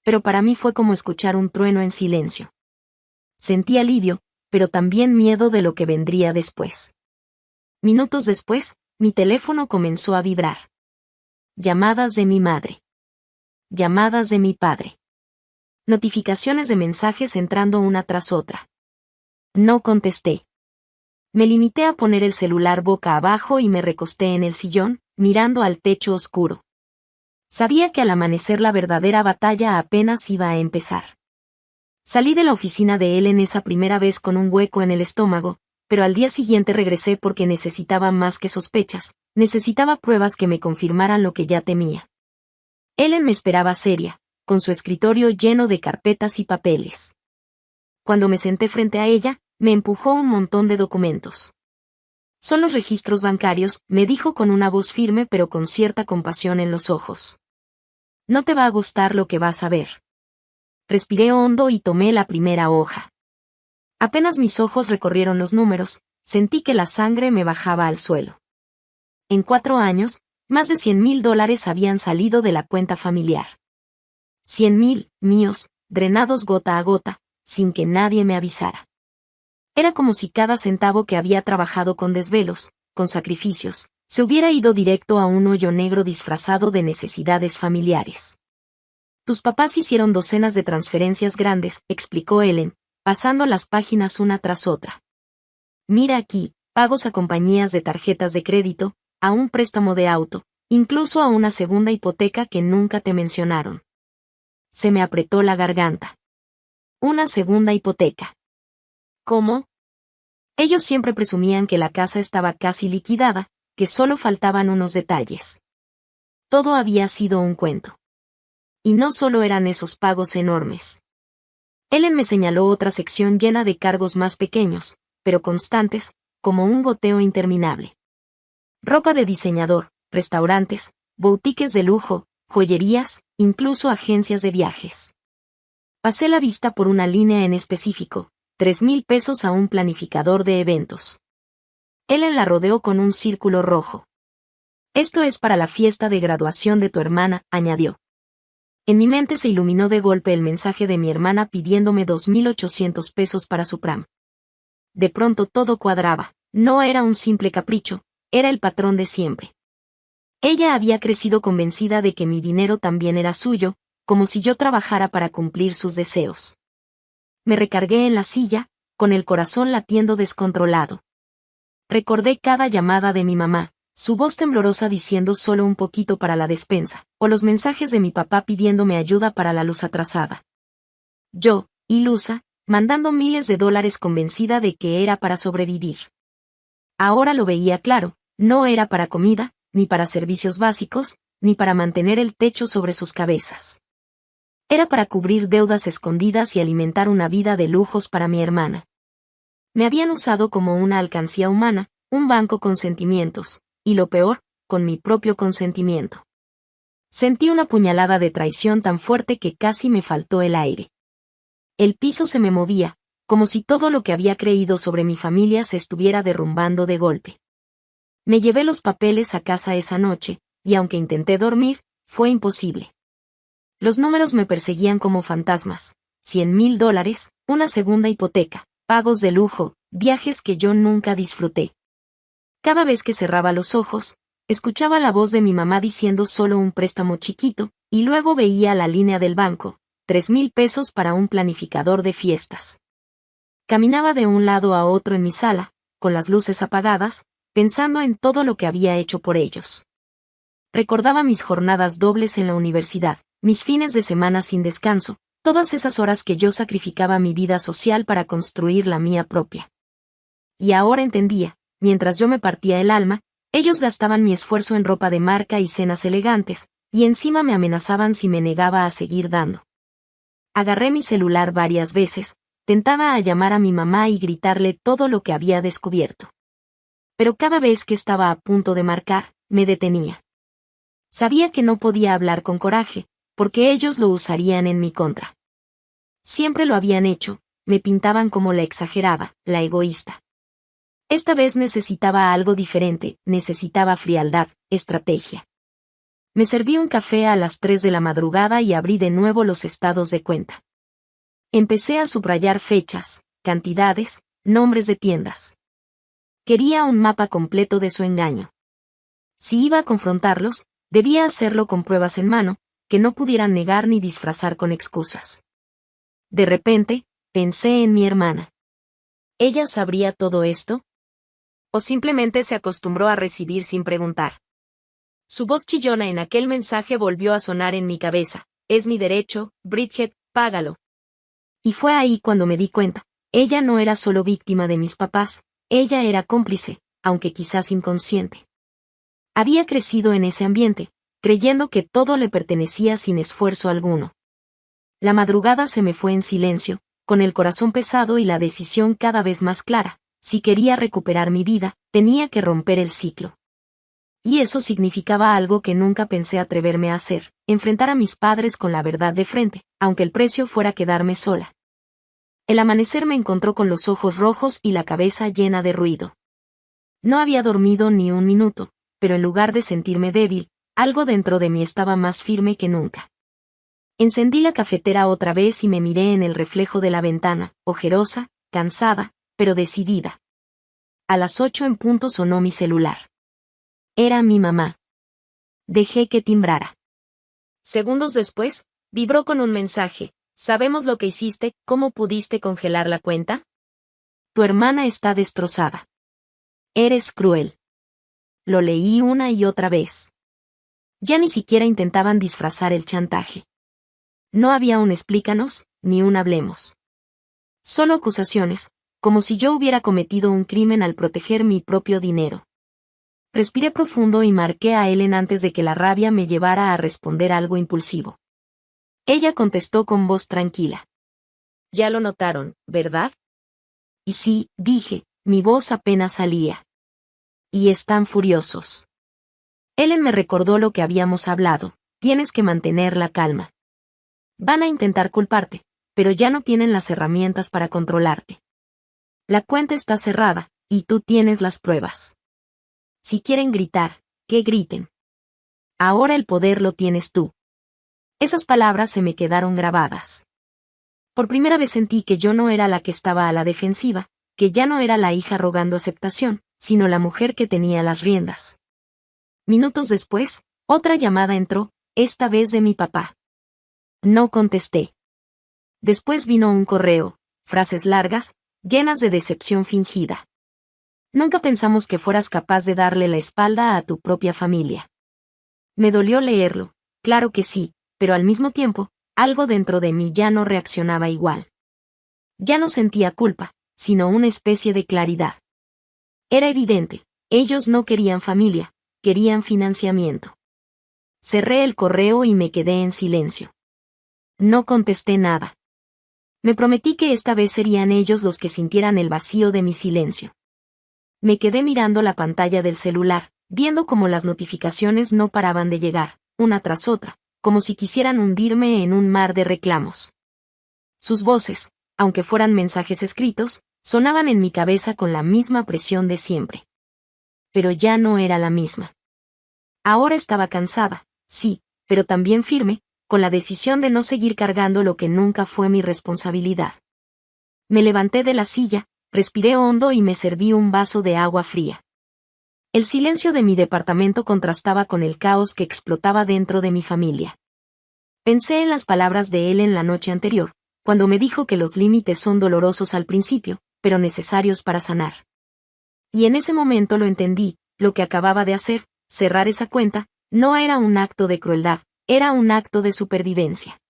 Pero para mí fue como escuchar un trueno en silencio. Sentí alivio, pero también miedo de lo que vendría después. Minutos después, mi teléfono comenzó a vibrar. Llamadas de mi madre. Llamadas de mi padre. Notificaciones de mensajes entrando una tras otra. No contesté. Me limité a poner el celular boca abajo y me recosté en el sillón, mirando al techo oscuro. Sabía que al amanecer la verdadera batalla apenas iba a empezar. Salí de la oficina de Ellen esa primera vez con un hueco en el estómago, pero al día siguiente regresé porque necesitaba más que sospechas, necesitaba pruebas que me confirmaran lo que ya temía. Ellen me esperaba seria, con su escritorio lleno de carpetas y papeles. Cuando me senté frente a ella, me empujó un montón de documentos. Son los registros bancarios, me dijo con una voz firme pero con cierta compasión en los ojos. No te va a gustar lo que vas a ver. Respiré hondo y tomé la primera hoja. Apenas mis ojos recorrieron los números, sentí que la sangre me bajaba al suelo. En 4 años, más de $100,000 habían salido de la cuenta familiar. 100,000, míos, drenados gota a gota, sin que nadie me avisara. Era como si cada centavo que había trabajado con desvelos, con sacrificios, se hubiera ido directo a un hoyo negro disfrazado de necesidades familiares. Tus papás hicieron docenas de transferencias grandes, explicó Ellen, pasando las páginas una tras otra. Mira aquí, pagos a compañías de tarjetas de crédito, a un préstamo de auto, incluso a una segunda hipoteca que nunca te mencionaron. Se me apretó la garganta. Una segunda hipoteca. ¿Cómo? Ellos siempre presumían que la casa estaba casi liquidada, que solo faltaban unos detalles. Todo había sido un cuento. Y no solo eran esos pagos enormes. Ellen me señaló otra sección llena de cargos más pequeños, pero constantes, como un goteo interminable. Ropa de diseñador, restaurantes, boutiques de lujo, joyerías, incluso agencias de viajes. Pasé la vista por una línea en específico, $3,000 a un planificador de eventos. Ellen la rodeó con un círculo rojo. Esto es para la fiesta de graduación de tu hermana, añadió. En mi mente se iluminó de golpe el mensaje de mi hermana pidiéndome $2,800 para su prom. De pronto todo cuadraba, no era un simple capricho, era el patrón de siempre. Ella había crecido convencida de que mi dinero también era suyo, como si yo trabajara para cumplir sus deseos. Me recargué en la silla, con el corazón latiendo descontrolado. Recordé cada llamada de mi mamá, su voz temblorosa diciendo solo un poquito para la despensa, o los mensajes de mi papá pidiéndome ayuda para la luz atrasada. Yo, ilusa, mandando miles de dólares convencida de que era para sobrevivir. Ahora lo veía claro, no era para comida, ni para servicios básicos, ni para mantener el techo sobre sus cabezas. Era para cubrir deudas escondidas y alimentar una vida de lujos para mi hermana. Me habían usado como una alcancía humana, un banco con sentimientos, y lo peor, con mi propio consentimiento. Sentí una puñalada de traición tan fuerte que casi me faltó el aire. El piso se me movía, como si todo lo que había creído sobre mi familia se estuviera derrumbando de golpe. Me llevé los papeles a casa esa noche, y aunque intenté dormir, fue imposible. Los números me perseguían como fantasmas. $100,000, una segunda hipoteca, pagos de lujo, viajes que yo nunca disfruté. Cada vez que cerraba los ojos, escuchaba la voz de mi mamá diciendo solo un préstamo chiquito, y luego veía la línea del banco, $3,000 para un planificador de fiestas. Caminaba de un lado a otro en mi sala, con las luces apagadas, pensando en todo lo que había hecho por ellos. Recordaba mis jornadas dobles en la universidad, mis fines de semana sin descanso, todas esas horas que yo sacrificaba mi vida social para construir la mía propia. Y ahora entendía, mientras yo me partía el alma, ellos gastaban mi esfuerzo en ropa de marca y cenas elegantes, y encima me amenazaban si me negaba a seguir dando. Agarré mi celular varias veces, tentaba a llamar a mi mamá y gritarle todo lo que había descubierto. Pero cada vez que estaba a punto de marcar, me detenía. Sabía que no podía hablar con coraje, porque ellos lo usarían en mi contra. Siempre lo habían hecho, me pintaban como la exagerada, la egoísta. Esta vez necesitaba algo diferente, necesitaba frialdad, estrategia. Me serví un café a las 3 de la madrugada y abrí de nuevo los estados de cuenta. Empecé a subrayar fechas, cantidades, nombres de tiendas. Quería un mapa completo de su engaño. Si iba a confrontarlos, debía hacerlo con pruebas en mano, que no pudieran negar ni disfrazar con excusas. De repente, pensé en mi hermana. ¿Ella sabría todo esto? ¿O simplemente se acostumbró a recibir sin preguntar? Su voz chillona en aquel mensaje volvió a sonar en mi cabeza. Es mi derecho, Bridget, págalo. Y fue ahí cuando me di cuenta. Ella no era solo víctima de mis papás, ella era cómplice, aunque quizás inconsciente. Había crecido en ese ambiente, creyendo que todo le pertenecía sin esfuerzo alguno. La madrugada se me fue en silencio, con el corazón pesado y la decisión cada vez más clara. Si quería recuperar mi vida, tenía que romper el ciclo. Y eso significaba algo que nunca pensé atreverme a hacer, enfrentar a mis padres con la verdad de frente, aunque el precio fuera quedarme sola. El amanecer me encontró con los ojos rojos y la cabeza llena de ruido. No había dormido ni un minuto, pero en lugar de sentirme débil, algo dentro de mí estaba más firme que nunca. Encendí la cafetera otra vez y me miré en el reflejo de la ventana, ojerosa, cansada, pero decidida. A las 8 en punto sonó mi celular. Era mi mamá. Dejé que timbrara. Segundos después, vibró con un mensaje. Sabemos lo que hiciste, ¿cómo pudiste congelar la cuenta? Tu hermana está destrozada. Eres cruel. Lo leí una y otra vez. Ya ni siquiera intentaban disfrazar el chantaje. No había un explícanos, ni un hablemos. Solo acusaciones, como si yo hubiera cometido un crimen al proteger mi propio dinero. Respiré profundo y marqué a Ellen antes de que la rabia me llevara a responder algo impulsivo. Ella contestó con voz tranquila. Ya lo notaron, ¿verdad? Y sí, dije, mi voz apenas salía. Y están furiosos. Ellen me recordó lo que habíamos hablado, tienes que mantener la calma. Van a intentar culparte, pero ya no tienen las herramientas para controlarte. La cuenta está cerrada, y tú tienes las pruebas. Si quieren gritar, que griten. Ahora el poder lo tienes tú. Esas palabras se me quedaron grabadas. Por primera vez sentí que yo no era la que estaba a la defensiva, que ya no era la hija rogando aceptación, sino la mujer que tenía las riendas. Minutos después, otra llamada entró, esta vez de mi papá. No contesté. Después vino un correo, frases largas, llenas de decepción fingida. Nunca pensamos que fueras capaz de darle la espalda a tu propia familia. Me dolió leerlo, claro que sí, pero al mismo tiempo, algo dentro de mí ya no reaccionaba igual. Ya no sentía culpa, sino una especie de claridad. Era evidente, ellos no querían familia, querían financiamiento. Cerré el correo y me quedé en silencio. No contesté nada. Me prometí que esta vez serían ellos los que sintieran el vacío de mi silencio. Me quedé mirando la pantalla del celular, viendo cómo las notificaciones no paraban de llegar, una tras otra, como si quisieran hundirme en un mar de reclamos. Sus voces, aunque fueran mensajes escritos, sonaban en mi cabeza con la misma presión de siempre. Pero ya no era la misma. Ahora estaba cansada, sí, pero también firme, con la decisión de no seguir cargando lo que nunca fue mi responsabilidad. Me levanté de la silla, respiré hondo y me serví un vaso de agua fría. El silencio de mi departamento contrastaba con el caos que explotaba dentro de mi familia. Pensé en las palabras de él en la noche anterior, cuando me dijo que los límites son dolorosos al principio, pero necesarios para sanar. Y en ese momento lo entendí, lo que acababa de hacer, cerrar esa cuenta, no era un acto de crueldad, era un acto de supervivencia.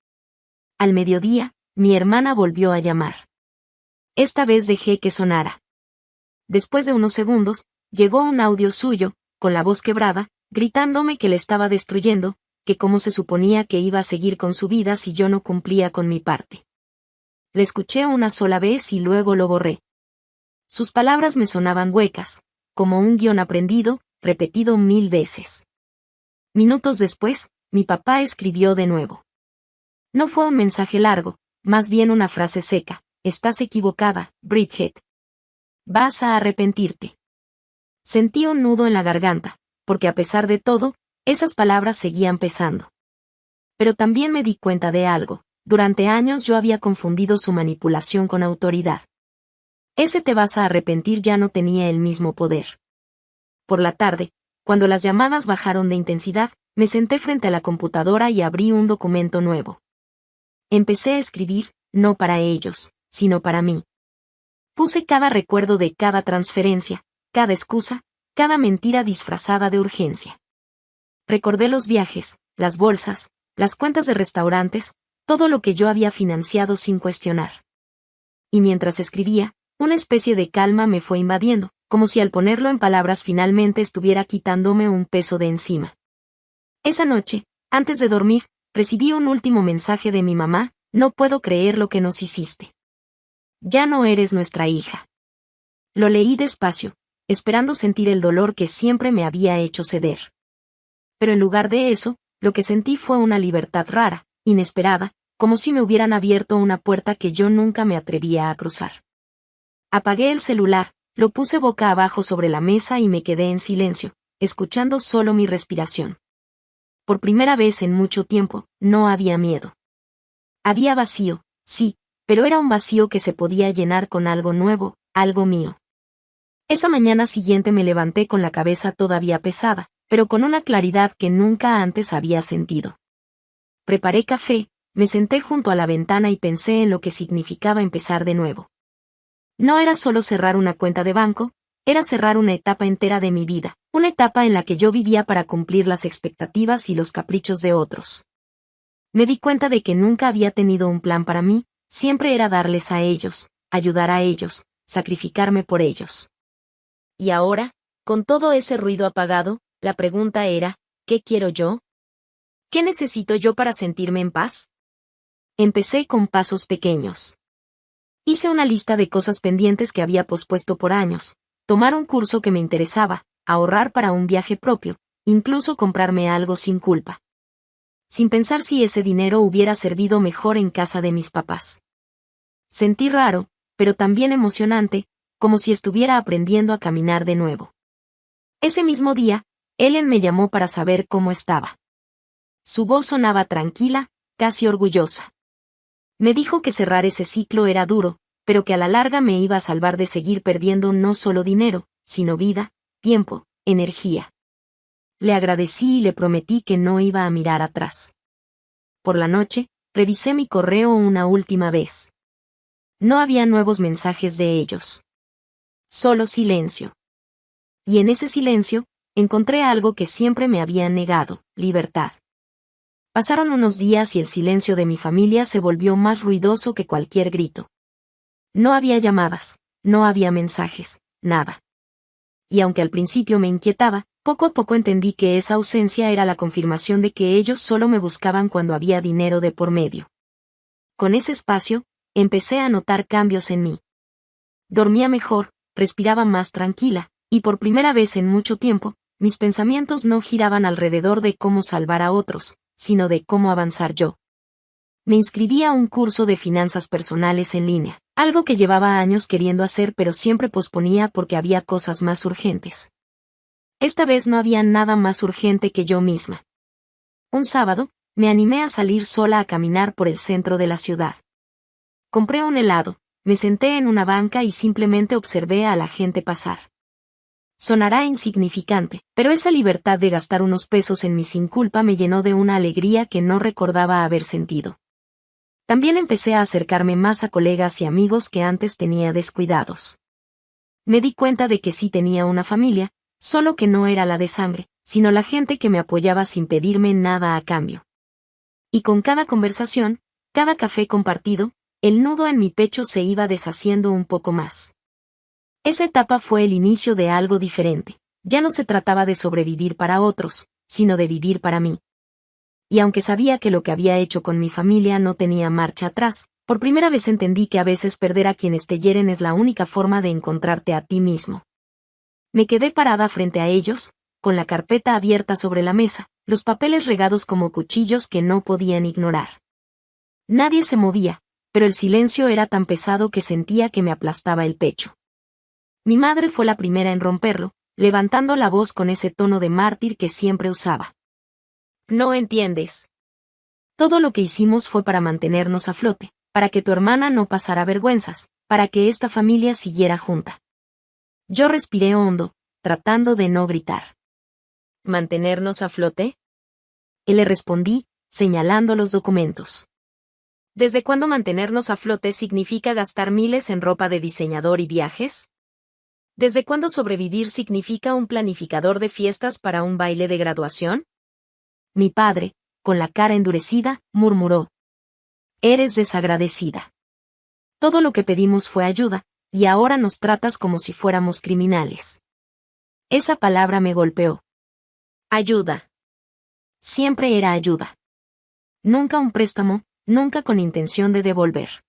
Al mediodía, mi hermana volvió a llamar. Esta vez dejé que sonara. Después de unos segundos, llegó un audio suyo, con la voz quebrada, gritándome que le estaba destruyendo, que cómo se suponía que iba a seguir con su vida si yo no cumplía con mi parte. Le escuché una sola vez y luego lo borré. Sus palabras me sonaban huecas, como un guión aprendido, repetido 1000 veces. Minutos después, mi papá escribió de nuevo. No fue un mensaje largo, más bien una frase seca: estás equivocada, Bridget. Vas a arrepentirte. Sentí un nudo en la garganta, porque a pesar de todo, esas palabras seguían pesando. Pero también me di cuenta de algo: durante años yo había confundido su manipulación con autoridad. Ese te vas a arrepentir ya no tenía el mismo poder. Por la tarde, cuando las llamadas bajaron de intensidad, me senté frente a la computadora y abrí un documento nuevo. Empecé a escribir, no para ellos, sino para mí. Puse cada recuerdo de cada transferencia, cada excusa, cada mentira disfrazada de urgencia. Recordé los viajes, las bolsas, las cuentas de restaurantes, todo lo que yo había financiado sin cuestionar. Y mientras escribía, una especie de calma me fue invadiendo, como si al ponerlo en palabras finalmente estuviera quitándome un peso de encima. Esa noche, antes de dormir, recibí un último mensaje de mi mamá: no puedo creer lo que nos hiciste. Ya no eres nuestra hija. Lo leí despacio, esperando sentir el dolor que siempre me había hecho ceder. Pero en lugar de eso, lo que sentí fue una libertad rara, inesperada, como si me hubieran abierto una puerta que yo nunca me atrevía a cruzar. Apagué el celular, lo puse boca abajo sobre la mesa y me quedé en silencio, escuchando solo mi respiración. Por primera vez en mucho tiempo, no había miedo. Había vacío, sí, pero era un vacío que se podía llenar con algo nuevo, algo mío. Esa mañana siguiente me levanté con la cabeza todavía pesada, pero con una claridad que nunca antes había sentido. Preparé café, me senté junto a la ventana y pensé en lo que significaba empezar de nuevo. No era solo cerrar una cuenta de banco, era cerrar una etapa entera de mi vida, una etapa en la que yo vivía para cumplir las expectativas y los caprichos de otros. Me di cuenta de que nunca había tenido un plan para mí, siempre era darles a ellos, ayudar a ellos, sacrificarme por ellos. Y ahora, con todo ese ruido apagado, la pregunta era: ¿qué quiero yo? ¿Qué necesito yo para sentirme en paz? Empecé con pasos pequeños. Hice una lista de cosas pendientes que había pospuesto por años: tomar un curso que me interesaba, ahorrar para un viaje propio, incluso comprarme algo sin culpa. Sin pensar si ese dinero hubiera servido mejor en casa de mis papás. Sentí raro, pero también emocionante, como si estuviera aprendiendo a caminar de nuevo. Ese mismo día, Ellen me llamó para saber cómo estaba. Su voz sonaba tranquila, casi orgullosa. Me dijo que cerrar ese ciclo era duro, pero que a la larga me iba a salvar de seguir perdiendo no solo dinero, sino vida, tiempo, energía. Le agradecí y le prometí que no iba a mirar atrás. Por la noche, revisé mi correo una última vez. No había nuevos mensajes de ellos. Solo silencio. Y en ese silencio, encontré algo que siempre me habían negado: libertad. Pasaron unos días y el silencio de mi familia se volvió más ruidoso que cualquier grito. No había llamadas, no había mensajes, nada. Y aunque al principio me inquietaba, poco a poco entendí que esa ausencia era la confirmación de que ellos solo me buscaban cuando había dinero de por medio. Con ese espacio, empecé a notar cambios en mí. Dormía mejor, respiraba más tranquila, y por primera vez en mucho tiempo, mis pensamientos no giraban alrededor de cómo salvar a otros, sino de cómo avanzar yo. Me inscribí a un curso de finanzas personales en línea, algo que llevaba años queriendo hacer pero siempre posponía porque había cosas más urgentes. Esta vez no había nada más urgente que yo misma. Un sábado, me animé a salir sola a caminar por el centro de la ciudad. Compré un helado, me senté en una banca y simplemente observé a la gente pasar. Sonará insignificante, pero esa libertad de gastar unos pesos en mí sin culpa me llenó de una alegría que no recordaba haber sentido. También empecé a acercarme más a colegas y amigos que antes tenía descuidados. Me di cuenta de que sí tenía una familia, solo que no era la de sangre, sino la gente que me apoyaba sin pedirme nada a cambio. Y con cada conversación, cada café compartido, el nudo en mi pecho se iba deshaciendo un poco más. Esa etapa fue el inicio de algo diferente. Ya no se trataba de sobrevivir para otros, sino de vivir para mí. Y aunque sabía que lo que había hecho con mi familia no tenía marcha atrás, por primera vez entendí que a veces perder a quienes te hieren es la única forma de encontrarte a ti mismo. Me quedé parada frente a ellos, con la carpeta abierta sobre la mesa, los papeles regados como cuchillos que no podían ignorar. Nadie se movía, pero el silencio era tan pesado que sentía que me aplastaba el pecho. Mi madre fue la primera en romperlo, levantando la voz con ese tono de mártir que siempre usaba. No entiendes. Todo lo que hicimos fue para mantenernos a flote, para que tu hermana no pasara vergüenzas, para que esta familia siguiera junta. Yo respiré hondo, tratando de no gritar. ¿Mantenernos a flote? Le respondí, señalando los documentos. ¿Desde cuándo mantenernos a flote significa gastar miles en ropa de diseñador y viajes? ¿Desde cuándo sobrevivir significa un planificador de fiestas para un baile de graduación? Mi padre, con la cara endurecida, murmuró. Eres desagradecida. Todo lo que pedimos fue ayuda, y ahora nos tratas como si fuéramos criminales. Esa palabra me golpeó. Ayuda. Siempre era ayuda. Nunca un préstamo, nunca con intención de devolver.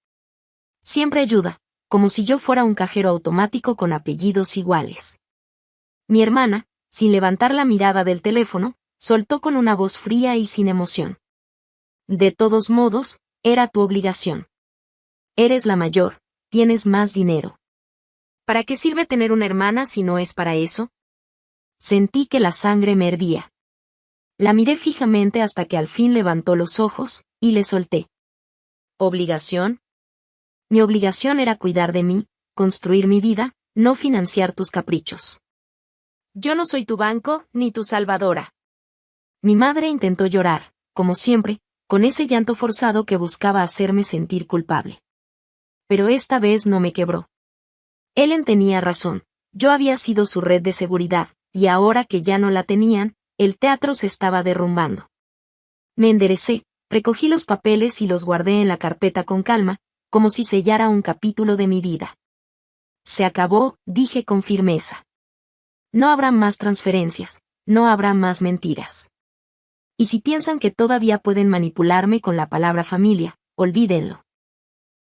Siempre ayuda, como si yo fuera un cajero automático con apellidos iguales. Mi hermana, sin levantar la mirada del teléfono, soltó con una voz fría y sin emoción. De todos modos, era tu obligación. Eres la mayor, tienes más dinero. ¿Para qué sirve tener una hermana si no es para eso? Sentí que la sangre me hervía. La miré fijamente hasta que al fin levantó los ojos, y le solté. ¿Obligación? Mi obligación era cuidar de mí, construir mi vida, no financiar tus caprichos. Yo no soy tu banco, ni tu salvadora. Mi madre intentó llorar, como siempre, con ese llanto forzado que buscaba hacerme sentir culpable. Pero esta vez no me quebró. Ellen tenía razón, yo había sido su red de seguridad, y ahora que ya no la tenían, el teatro se estaba derrumbando. Me enderecé, recogí los papeles y los guardé en la carpeta con calma, como si sellara un capítulo de mi vida. Se acabó, dije con firmeza. No habrá más transferencias, no habrá más mentiras. Y si piensan que todavía pueden manipularme con la palabra familia, olvídenlo.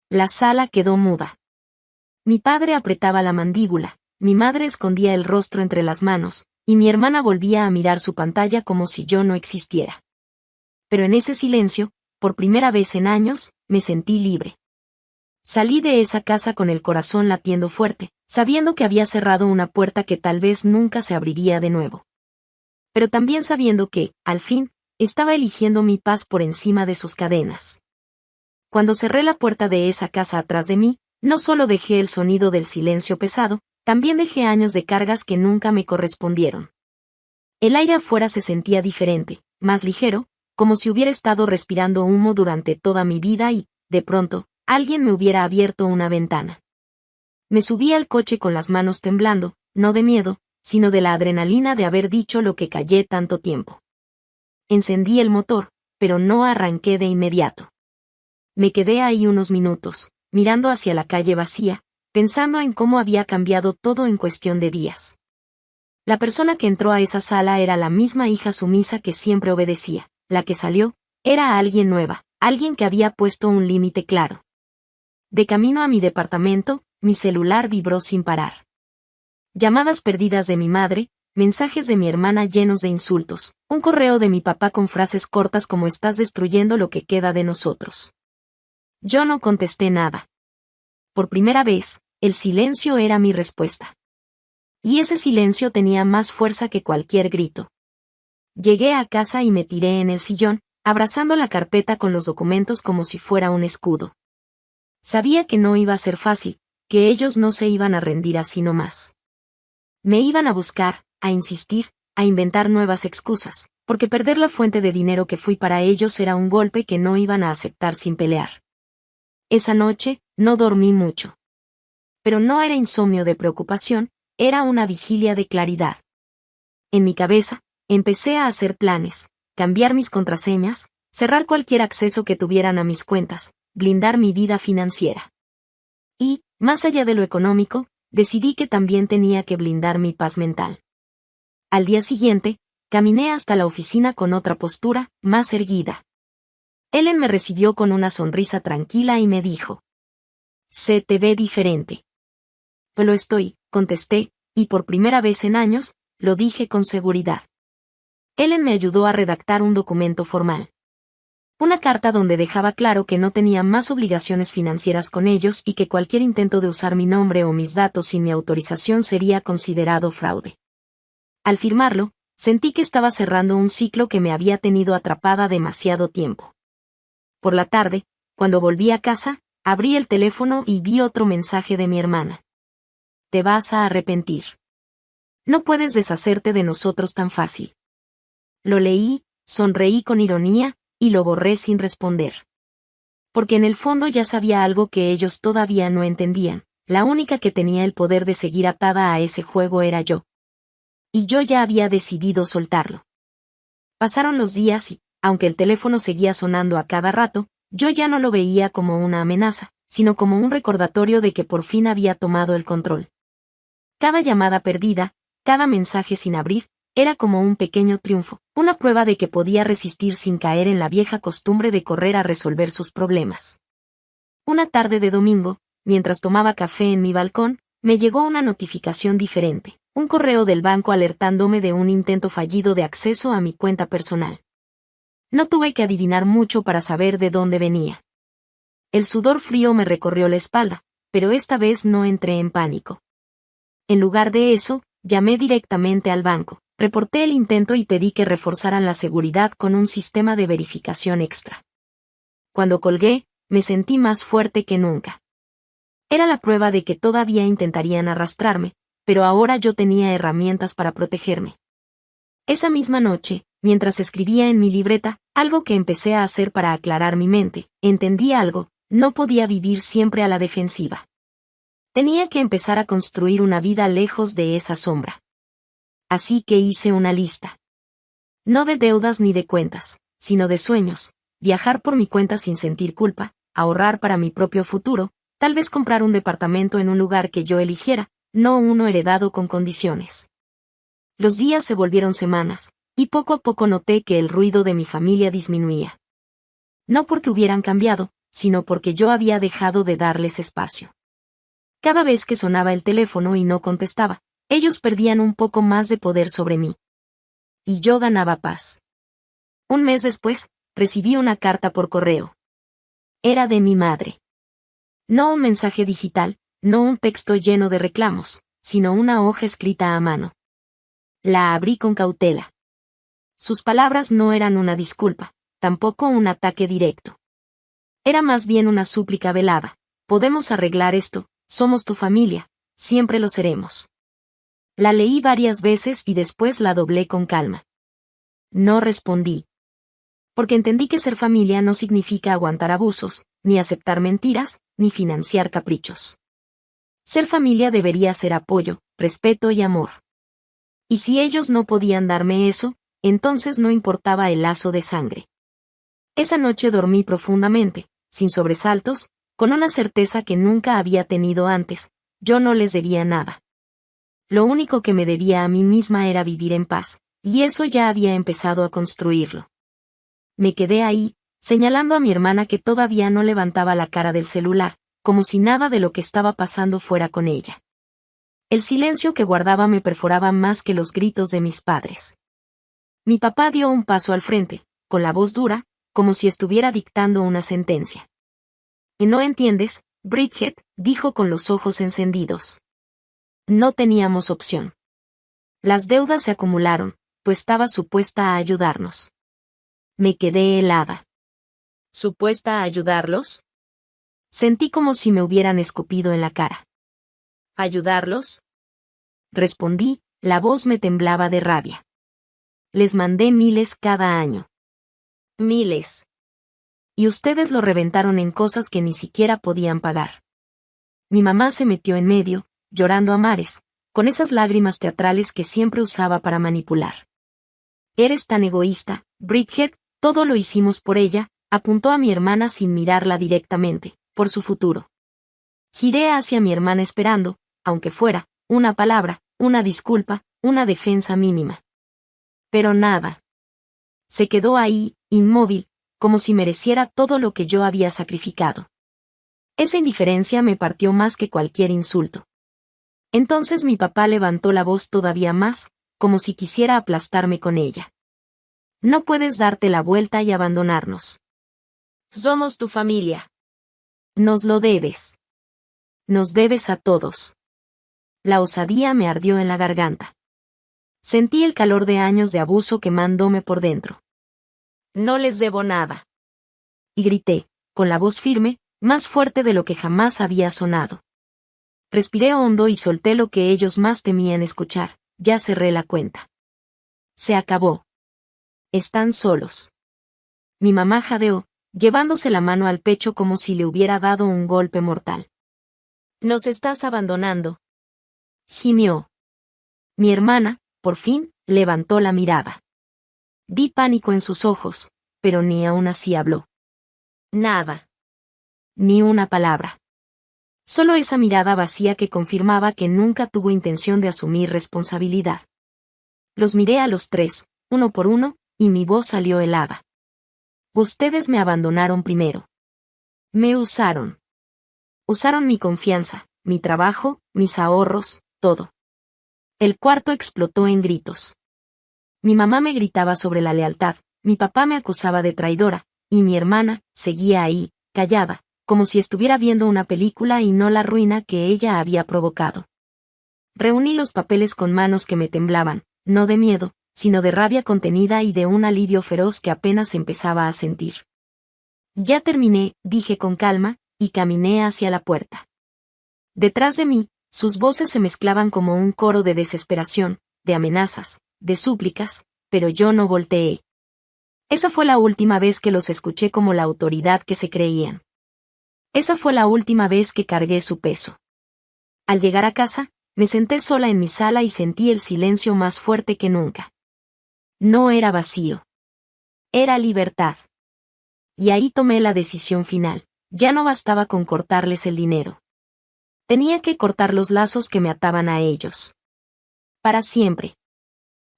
La sala quedó muda. Mi padre apretaba la mandíbula, mi madre escondía el rostro entre las manos, y mi hermana volvía a mirar su pantalla como si yo no existiera. Pero en ese silencio, por primera vez en años, me sentí libre. Salí de esa casa con el corazón latiendo fuerte, sabiendo que había cerrado una puerta que tal vez nunca se abriría de nuevo. Pero también sabiendo que, al fin, estaba eligiendo mi paz por encima de sus cadenas. Cuando cerré la puerta de esa casa atrás de mí, no solo dejé el sonido del silencio pesado, también dejé años de cargas que nunca me correspondieron. El aire afuera se sentía diferente, más ligero, como si hubiera estado respirando humo durante toda mi vida y, de pronto, alguien me hubiera abierto una ventana. Me subí al coche con las manos temblando, no de miedo, sino de la adrenalina de haber dicho lo que callé tanto tiempo. Encendí el motor, pero no arranqué de inmediato. Me quedé ahí unos minutos, mirando hacia la calle vacía, pensando en cómo había cambiado todo en cuestión de días. La persona que entró a esa sala era la misma hija sumisa que siempre obedecía. La que salió, era alguien nueva, alguien que había puesto un límite claro. De camino a mi departamento, mi celular vibró sin parar. Llamadas perdidas de mi madre, mensajes de mi hermana llenos de insultos, un correo de mi papá con frases cortas como estás destruyendo lo que queda de nosotros. Yo no contesté nada. Por primera vez, el silencio era mi respuesta. Y ese silencio tenía más fuerza que cualquier grito. Llegué a casa y me tiré en el sillón, abrazando la carpeta con los documentos como si fuera un escudo. Sabía que no iba a ser fácil, que ellos no se iban a rendir así nomás. Me iban a buscar, a insistir, a inventar nuevas excusas, porque perder la fuente de dinero que fui para ellos era un golpe que no iban a aceptar sin pelear. Esa noche, no dormí mucho. Pero no era insomnio de preocupación, era una vigilia de claridad. En mi cabeza, empecé a hacer planes, cambiar mis contraseñas, cerrar cualquier acceso que tuvieran a mis cuentas, blindar mi vida financiera. Y, más allá de lo económico, decidí que también tenía que blindar mi paz mental. Al día siguiente, caminé hasta la oficina con otra postura, más erguida. Ellen me recibió con una sonrisa tranquila y me dijo: «Se te ve diferente». «Lo estoy», contesté, y por primera vez en años, lo dije con seguridad. Ellen me ayudó a redactar un documento formal. Una carta donde dejaba claro que no tenía más obligaciones financieras con ellos y que cualquier intento de usar mi nombre o mis datos sin mi autorización sería considerado fraude. Al firmarlo, sentí que estaba cerrando un ciclo que me había tenido atrapada demasiado tiempo. Por la tarde, cuando volví a casa, abrí el teléfono y vi otro mensaje de mi hermana. «Te vas a arrepentir. No puedes deshacerte de nosotros tan fácil». Lo leí, sonreí con ironía, y lo borré sin responder. Porque en el fondo ya sabía algo que ellos todavía no entendían, la única que tenía el poder de seguir atada a ese juego era yo. Y yo ya había decidido soltarlo. Pasaron los días y, aunque el teléfono seguía sonando a cada rato, yo ya no lo veía como una amenaza, sino como un recordatorio de que por fin había tomado el control. Cada llamada perdida, cada mensaje sin abrir, era como un pequeño triunfo, una prueba de que podía resistir sin caer en la vieja costumbre de correr a resolver sus problemas. Una tarde de domingo, mientras tomaba café en mi balcón, me llegó una notificación diferente, un correo del banco alertándome de un intento fallido de acceso a mi cuenta personal. No tuve que adivinar mucho para saber de dónde venía. El sudor frío me recorrió la espalda, pero esta vez no entré en pánico. En lugar de eso, llamé directamente al banco. Reporté el intento y pedí que reforzaran la seguridad con un sistema de verificación extra. Cuando colgué, me sentí más fuerte que nunca. Era la prueba de que todavía intentarían arrastrarme, pero ahora yo tenía herramientas para protegerme. Esa misma noche, mientras escribía en mi libreta, algo que empecé a hacer para aclarar mi mente, entendí algo: no podía vivir siempre a la defensiva. Tenía que empezar a construir una vida lejos de esa sombra. Así que hice una lista. No de deudas ni de cuentas, sino de sueños: viajar por mi cuenta sin sentir culpa, ahorrar para mi propio futuro, tal vez comprar un departamento en un lugar que yo eligiera, no uno heredado con condiciones. Los días se volvieron semanas, y poco a poco noté que el ruido de mi familia disminuía. No porque hubieran cambiado, sino porque yo había dejado de darles espacio. Cada vez que sonaba el teléfono y no contestaba, ellos perdían un poco más de poder sobre mí. Y yo ganaba paz. Un mes después, recibí una carta por correo. Era de mi madre. No un mensaje digital, no un texto lleno de reclamos, sino una hoja escrita a mano. La abrí con cautela. Sus palabras no eran una disculpa, tampoco un ataque directo. Era más bien una súplica velada: podemos arreglar esto, somos tu familia, siempre lo seremos. La leí varias veces y después la doblé con calma. No respondí. Porque entendí que ser familia no significa aguantar abusos, ni aceptar mentiras, ni financiar caprichos. Ser familia debería ser apoyo, respeto y amor. Y si ellos no podían darme eso, entonces no importaba el lazo de sangre. Esa noche dormí profundamente, sin sobresaltos, con una certeza que nunca había tenido antes: yo no les debía nada. Lo único que me debía a mí misma era vivir en paz, y eso ya había empezado a construirlo. Me quedé ahí, señalando a mi hermana que todavía no levantaba la cara del celular, como si nada de lo que estaba pasando fuera con ella. El silencio que guardaba me perforaba más que los gritos de mis padres. Mi papá dio un paso al frente, con la voz dura, como si estuviera dictando una sentencia. «¿Y no entiendes, Bridget?», dijo con los ojos encendidos. No teníamos opción. Las deudas se acumularon, pues estaba supuesta a ayudarnos. Me quedé helada. ¿Supuesta a ayudarlos? Sentí como si me hubieran escupido en la cara. ¿Ayudarlos? Respondí, la voz me temblaba de rabia. Les mandé miles cada año. Miles. Y ustedes lo reventaron en cosas que ni siquiera podían pagar. Mi mamá se metió en medio, llorando a mares, con esas lágrimas teatrales que siempre usaba para manipular. Eres tan egoísta, Bridget, todo lo hicimos por ella, apuntó a mi hermana sin mirarla directamente, por su futuro. Giré hacia mi hermana esperando, aunque fuera, una palabra, una disculpa, una defensa mínima. Pero nada. Se quedó ahí, inmóvil, como si mereciera todo lo que yo había sacrificado. Esa indiferencia me partió más que cualquier insulto. Entonces mi papá levantó la voz todavía más, como si quisiera aplastarme con ella. No puedes darte la vuelta y abandonarnos. Somos tu familia. Nos lo debes. Nos debes a todos. La osadía me ardió en la garganta. Sentí el calor de años de abuso quemándome por dentro. No les debo nada. Y grité, con la voz firme, más fuerte de lo que jamás había sonado. Respiré hondo y solté lo que ellos más temían escuchar, ya cerré la cuenta. Se acabó. Están solos. Mi mamá jadeó, llevándose la mano al pecho como si le hubiera dado un golpe mortal. Nos estás abandonando. Gimió. Mi hermana, por fin, levantó la mirada. Vi pánico en sus ojos, pero ni aún así habló. Nada. Ni una palabra. Solo esa mirada vacía que confirmaba que nunca tuvo intención de asumir responsabilidad. Los miré a los tres, uno por uno, y mi voz salió helada. Ustedes me abandonaron primero. Me usaron. Usaron mi confianza, mi trabajo, mis ahorros, todo. El cuarto explotó en gritos. Mi mamá me gritaba sobre la lealtad, mi papá me acusaba de traidora, y mi hermana seguía ahí, callada, como si estuviera viendo una película y no la ruina que ella había provocado. Reuní los papeles con manos que me temblaban, no de miedo, sino de rabia contenida y de un alivio feroz que apenas empezaba a sentir. Ya terminé, dije con calma, y caminé hacia la puerta. Detrás de mí, sus voces se mezclaban como un coro de desesperación, de amenazas, de súplicas, pero yo no volteé. Esa fue la última vez que los escuché como la autoridad que se creían. Esa fue la última vez que cargué su peso. Al llegar a casa, me senté sola en mi sala y sentí el silencio más fuerte que nunca. No era vacío. Era libertad. Y ahí tomé la decisión final. Ya no bastaba con cortarles el dinero. Tenía que cortar los lazos que me ataban a ellos. Para siempre.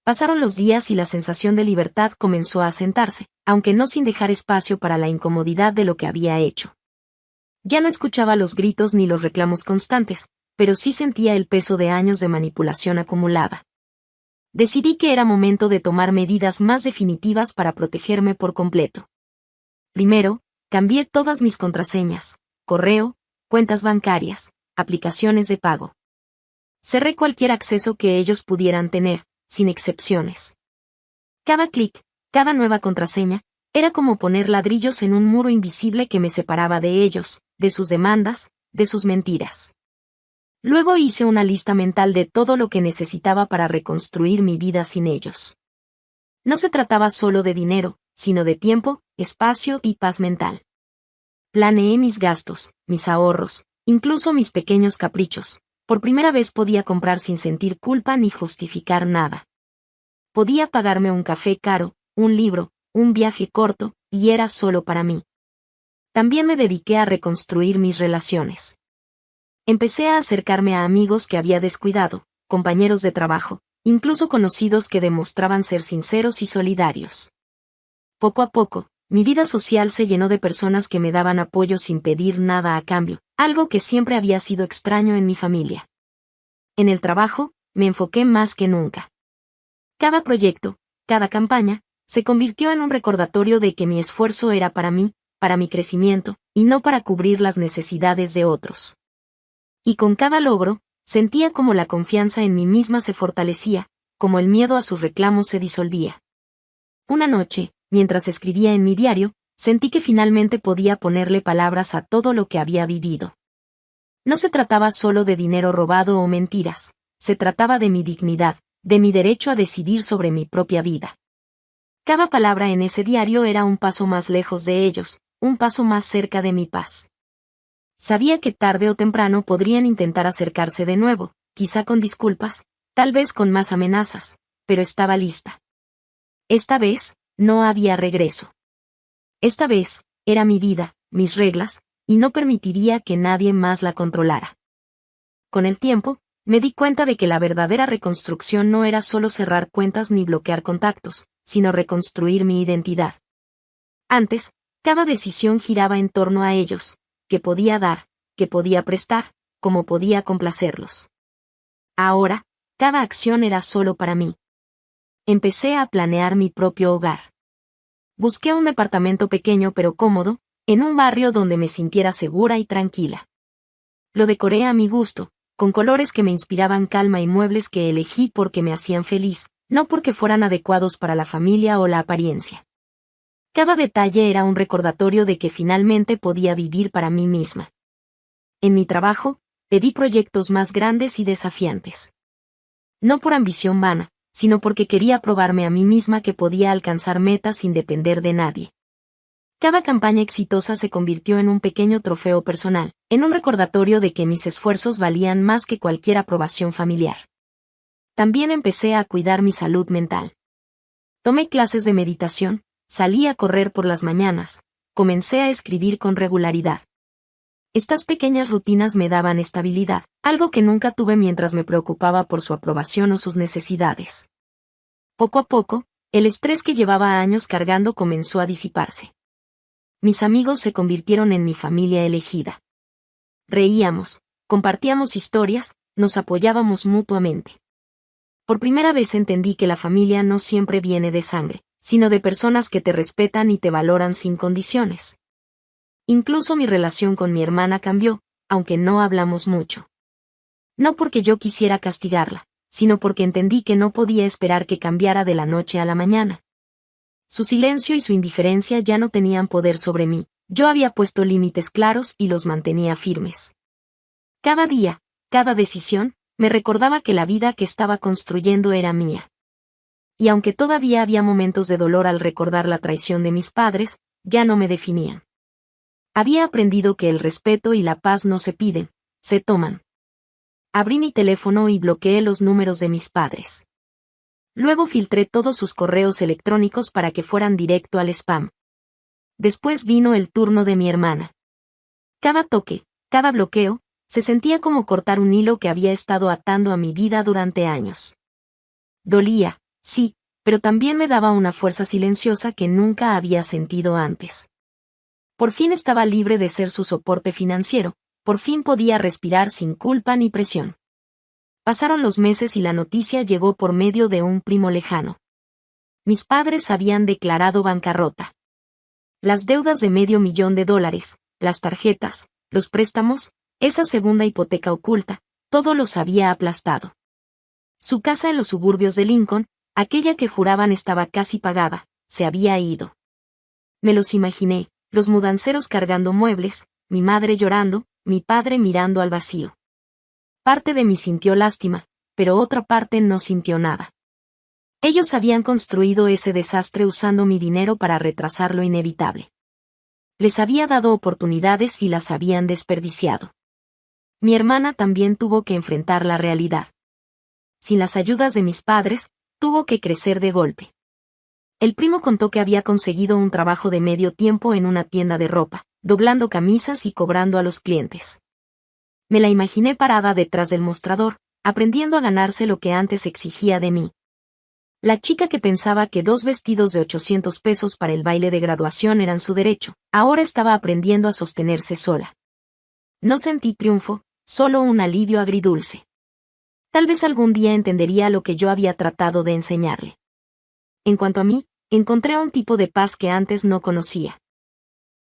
Pasaron los días y la sensación de libertad comenzó a asentarse, aunque no sin dejar espacio para la incomodidad de lo que había hecho. Ya no escuchaba los gritos ni los reclamos constantes, pero sí sentía el peso de años de manipulación acumulada. Decidí que era momento de tomar medidas más definitivas para protegerme por completo. Primero, cambié todas mis contraseñas, correo, cuentas bancarias, aplicaciones de pago. Cerré cualquier acceso que ellos pudieran tener, sin excepciones. Cada clic, cada nueva contraseña, era como poner ladrillos en un muro invisible que me separaba de ellos, de sus demandas, de sus mentiras. Luego hice una lista mental de todo lo que necesitaba para reconstruir mi vida sin ellos. No se trataba solo de dinero, sino de tiempo, espacio y paz mental. Planeé mis gastos, mis ahorros, incluso mis pequeños caprichos. Por primera vez podía comprar sin sentir culpa ni justificar nada. Podía pagarme un café caro, un libro, un viaje corto, y era solo para mí. También me dediqué a reconstruir mis relaciones. Empecé a acercarme a amigos que había descuidado, compañeros de trabajo, incluso conocidos que demostraban ser sinceros y solidarios. Poco a poco, mi vida social se llenó de personas que me daban apoyo sin pedir nada a cambio, algo que siempre había sido extraño en mi familia. En el trabajo, me enfoqué más que nunca. Cada proyecto, cada campaña, se convirtió en un recordatorio de que mi esfuerzo era para mí, para mi crecimiento, y no para cubrir las necesidades de otros. Y con cada logro, sentía como la confianza en mí misma se fortalecía, como el miedo a sus reclamos se disolvía. Una noche, mientras escribía en mi diario, sentí que finalmente podía ponerle palabras a todo lo que había vivido. No se trataba solo de dinero robado o mentiras, se trataba de mi dignidad, de mi derecho a decidir sobre mi propia vida. Cada palabra en ese diario era un paso más lejos de ellos, un paso más cerca de mi paz. Sabía que tarde o temprano podrían intentar acercarse de nuevo, quizá con disculpas, tal vez con más amenazas, pero estaba lista. Esta vez, no había regreso. Esta vez, era mi vida, mis reglas, y no permitiría que nadie más la controlara. Con el tiempo, me di cuenta de que la verdadera reconstrucción no era solo cerrar cuentas ni bloquear contactos, sino reconstruir mi identidad. Antes, cada decisión giraba en torno a ellos, qué podía dar, qué podía prestar, cómo podía complacerlos. Ahora, cada acción era solo para mí. Empecé a planear mi propio hogar. Busqué un departamento pequeño pero cómodo, en un barrio donde me sintiera segura y tranquila. Lo decoré a mi gusto, con colores que me inspiraban calma y muebles que elegí porque me hacían feliz, no porque fueran adecuados para la familia o la apariencia. Cada detalle era un recordatorio de que finalmente podía vivir para mí misma. En mi trabajo, pedí proyectos más grandes y desafiantes. No por ambición vana, sino porque quería probarme a mí misma que podía alcanzar metas sin depender de nadie. Cada campaña exitosa se convirtió en un pequeño trofeo personal, en un recordatorio de que mis esfuerzos valían más que cualquier aprobación familiar. También empecé a cuidar mi salud mental. Tomé clases de meditación, salí a correr por las mañanas, comencé a escribir con regularidad. Estas pequeñas rutinas me daban estabilidad, algo que nunca tuve mientras me preocupaba por su aprobación o sus necesidades. Poco a poco, el estrés que llevaba años cargando comenzó a disiparse. Mis amigos se convirtieron en mi familia elegida. Reíamos, compartíamos historias, nos apoyábamos mutuamente. Por primera vez entendí que la familia no siempre viene de sangre, sino de personas que te respetan y te valoran sin condiciones. Incluso mi relación con mi hermana cambió, aunque no hablamos mucho. No porque yo quisiera castigarla, sino porque entendí que no podía esperar que cambiara de la noche a la mañana. Su silencio y su indiferencia ya no tenían poder sobre mí, yo había puesto límites claros y los mantenía firmes. Cada día, cada decisión, me recordaba que la vida que estaba construyendo era mía. Y aunque todavía había momentos de dolor al recordar la traición de mis padres, ya no me definían. Había aprendido que el respeto y la paz no se piden, se toman. Abrí mi teléfono y bloqueé los números de mis padres. Luego filtré todos sus correos electrónicos para que fueran directo al spam. Después vino el turno de mi hermana. Cada toque, cada bloqueo, se sentía como cortar un hilo que había estado atando a mi vida durante años. Dolía, sí, pero también me daba una fuerza silenciosa que nunca había sentido antes. Por fin estaba libre de ser su soporte financiero, por fin podía respirar sin culpa ni presión. Pasaron los meses y la noticia llegó por medio de un primo lejano. Mis padres habían declarado bancarrota. Las deudas de $500,000, las tarjetas, los préstamos, esa segunda hipoteca oculta, todo los había aplastado. Su casa en los suburbios de Lincoln, aquella que juraban estaba casi pagada, se había ido. Me los imaginé, los mudanceros cargando muebles, mi madre llorando, mi padre mirando al vacío. Parte de mí sintió lástima, pero otra parte no sintió nada. Ellos habían construido ese desastre usando mi dinero para retrasar lo inevitable. Les había dado oportunidades y las habían desperdiciado. Mi hermana también tuvo que enfrentar la realidad. Sin las ayudas de mis padres, tuvo que crecer de golpe. El primo contó que había conseguido un trabajo de medio tiempo en una tienda de ropa, doblando camisas y cobrando a los clientes. Me la imaginé parada detrás del mostrador, aprendiendo a ganarse lo que antes exigía de mí. La chica que pensaba que 2 vestidos de $800 para el baile de graduación eran su derecho, ahora estaba aprendiendo a sostenerse sola. No sentí triunfo, solo un alivio agridulce. Tal vez algún día entendería lo que yo había tratado de enseñarle. En cuanto a mí, encontré un tipo de paz que antes no conocía.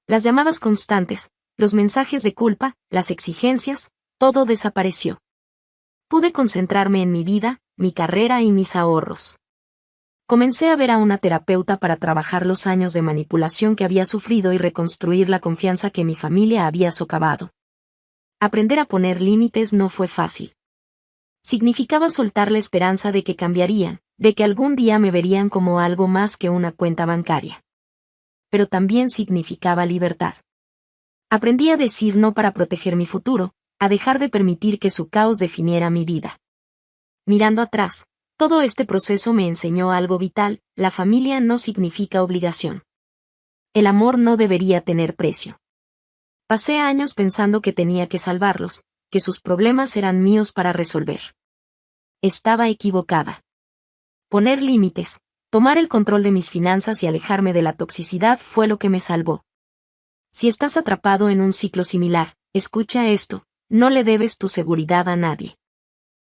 Las llamadas constantes, los mensajes de culpa, las exigencias, todo desapareció. Pude concentrarme en mi vida, mi carrera y mis ahorros. Comencé a ver a una terapeuta para trabajar los años de manipulación que había sufrido y reconstruir la confianza que mi familia había socavado. Aprender a poner límites no fue fácil. Significaba soltar la esperanza de que cambiarían, de que algún día me verían como algo más que una cuenta bancaria. Pero también significaba libertad. Aprendí a decir no para proteger mi futuro, a dejar de permitir que su caos definiera mi vida. Mirando atrás, todo este proceso me enseñó algo vital: la familia no significa obligación. El amor no debería tener precio. Pasé años pensando que tenía que salvarlos, que sus problemas eran míos para resolver. Estaba equivocada. Poner límites, tomar el control de mis finanzas y alejarme de la toxicidad fue lo que me salvó. Si estás atrapado en un ciclo similar, escucha esto: no le debes tu seguridad a nadie.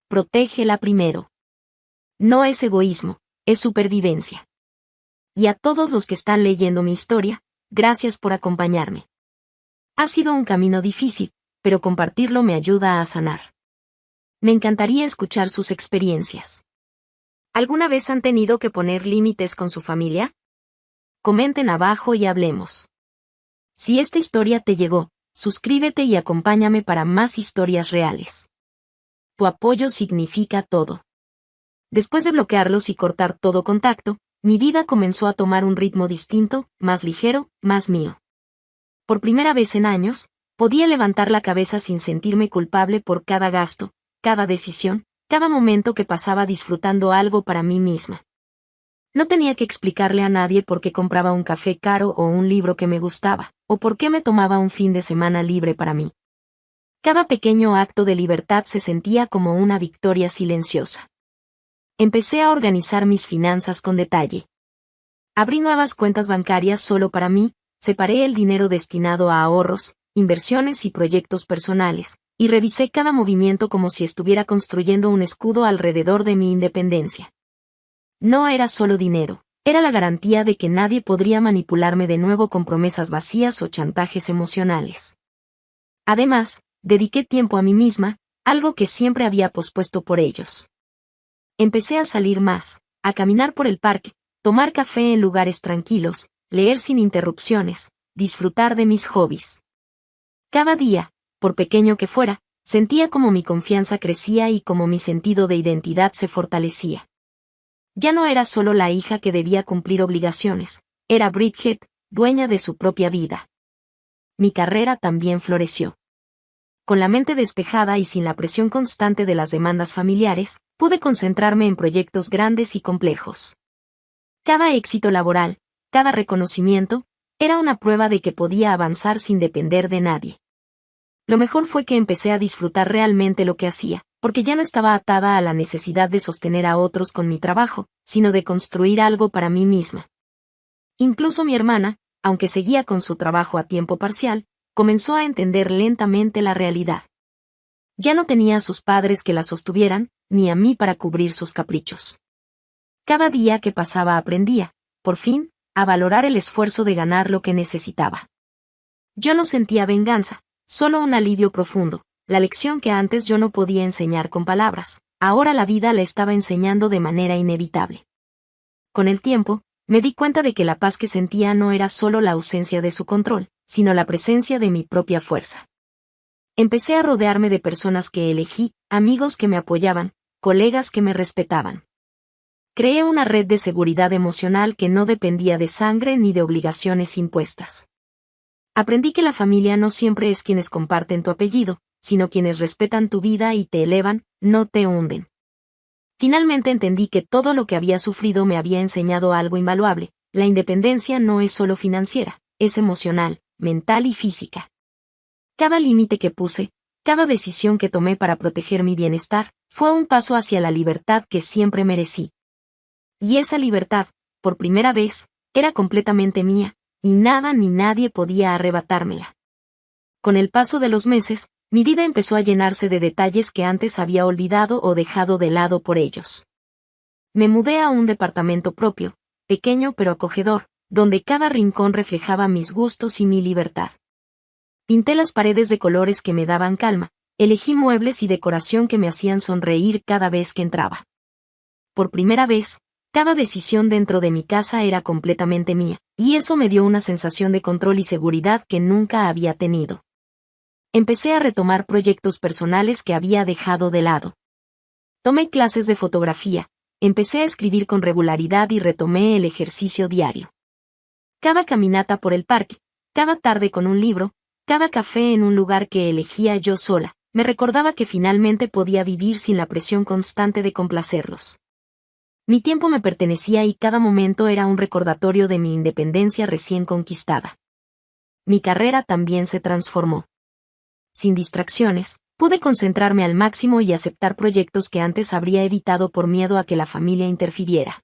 Protégela primero. No es egoísmo, es supervivencia. Y a todos los que están leyendo mi historia, gracias por acompañarme. Ha sido un camino difícil, pero compartirlo me ayuda a sanar. Me encantaría escuchar sus experiencias. ¿Alguna vez han tenido que poner límites con su familia? Comenten abajo y hablemos. Si esta historia te llegó, suscríbete y acompáñame para más historias reales. Tu apoyo significa todo. Después de bloquearlos y cortar todo contacto, mi vida comenzó a tomar un ritmo distinto, más ligero, más mío. Por primera vez en años, podía levantar la cabeza sin sentirme culpable por cada gasto, cada decisión, cada momento que pasaba disfrutando algo para mí misma. No tenía que explicarle a nadie por qué compraba un café caro o un libro que me gustaba, o por qué me tomaba un fin de semana libre para mí. Cada pequeño acto de libertad se sentía como una victoria silenciosa. Empecé a organizar mis finanzas con detalle. Abrí nuevas cuentas bancarias solo para mí, separé el dinero destinado a ahorros, inversiones y proyectos personales, y revisé cada movimiento como si estuviera construyendo un escudo alrededor de mi independencia. No era solo dinero, era la garantía de que nadie podría manipularme de nuevo con promesas vacías o chantajes emocionales. Además, dediqué tiempo a mí misma, algo que siempre había pospuesto por ellos. Empecé a salir más, a caminar por el parque, tomar café en lugares tranquilos, leer sin interrupciones, disfrutar de mis hobbies. Cada día, por pequeño que fuera, sentía como mi confianza crecía y como mi sentido de identidad se fortalecía. Ya no era solo la hija que debía cumplir obligaciones, era Bridget, dueña de su propia vida. Mi carrera también floreció. Con la mente despejada y sin la presión constante de las demandas familiares, pude concentrarme en proyectos grandes y complejos. Cada éxito laboral, cada reconocimiento, era una prueba de que podía avanzar sin depender de nadie. Lo mejor fue que empecé a disfrutar realmente lo que hacía, porque ya no estaba atada a la necesidad de sostener a otros con mi trabajo, sino de construir algo para mí misma. Incluso mi hermana, aunque seguía con su trabajo a tiempo parcial, comenzó a entender lentamente la realidad. Ya no tenía a sus padres que la sostuvieran, ni a mí para cubrir sus caprichos. Cada día que pasaba aprendía, por fin, a valorar el esfuerzo de ganar lo que necesitaba. Yo no sentía venganza, solo un alivio profundo, la lección que antes yo no podía enseñar con palabras, ahora la vida la estaba enseñando de manera inevitable. Con el tiempo, me di cuenta de que la paz que sentía no era solo la ausencia de su control, sino la presencia de mi propia fuerza. Empecé a rodearme de personas que elegí, amigos que me apoyaban, colegas que me respetaban. Creé una red de seguridad emocional que no dependía de sangre ni de obligaciones impuestas. Aprendí que la familia no siempre es quienes comparten tu apellido, sino quienes respetan tu vida y te elevan, no te hunden. Finalmente entendí que todo lo que había sufrido me había enseñado algo invaluable: la independencia no es solo financiera, es emocional, mental y física. Cada límite que puse, cada decisión que tomé para proteger mi bienestar, fue un paso hacia la libertad que siempre merecí. Y esa libertad, por primera vez, era completamente mía, y nada ni nadie podía arrebatármela. Con el paso de los meses, Mi vida empezó a llenarse de detalles que antes había olvidado o dejado de lado por ellos. Me mudé a un departamento propio, pequeño pero acogedor, donde cada rincón reflejaba mis gustos y mi libertad. Pinté las paredes de colores que me daban calma, elegí muebles y decoración que me hacían sonreír cada vez que entraba. Por primera vez, cada decisión dentro de mi casa era completamente mía, y eso me dio una sensación de control y seguridad que nunca había tenido. Empecé a retomar proyectos personales que había dejado de lado. Tomé clases de fotografía, empecé a escribir con regularidad y retomé el ejercicio diario. Cada caminata por el parque, cada tarde con un libro, cada café en un lugar que elegía yo sola, me recordaba que finalmente podía vivir sin la presión constante de complacerlos. Mi tiempo me pertenecía y cada momento era un recordatorio de mi independencia recién conquistada. Mi carrera también se transformó. Sin distracciones, pude concentrarme al máximo y aceptar proyectos que antes habría evitado por miedo a que la familia interfiriera.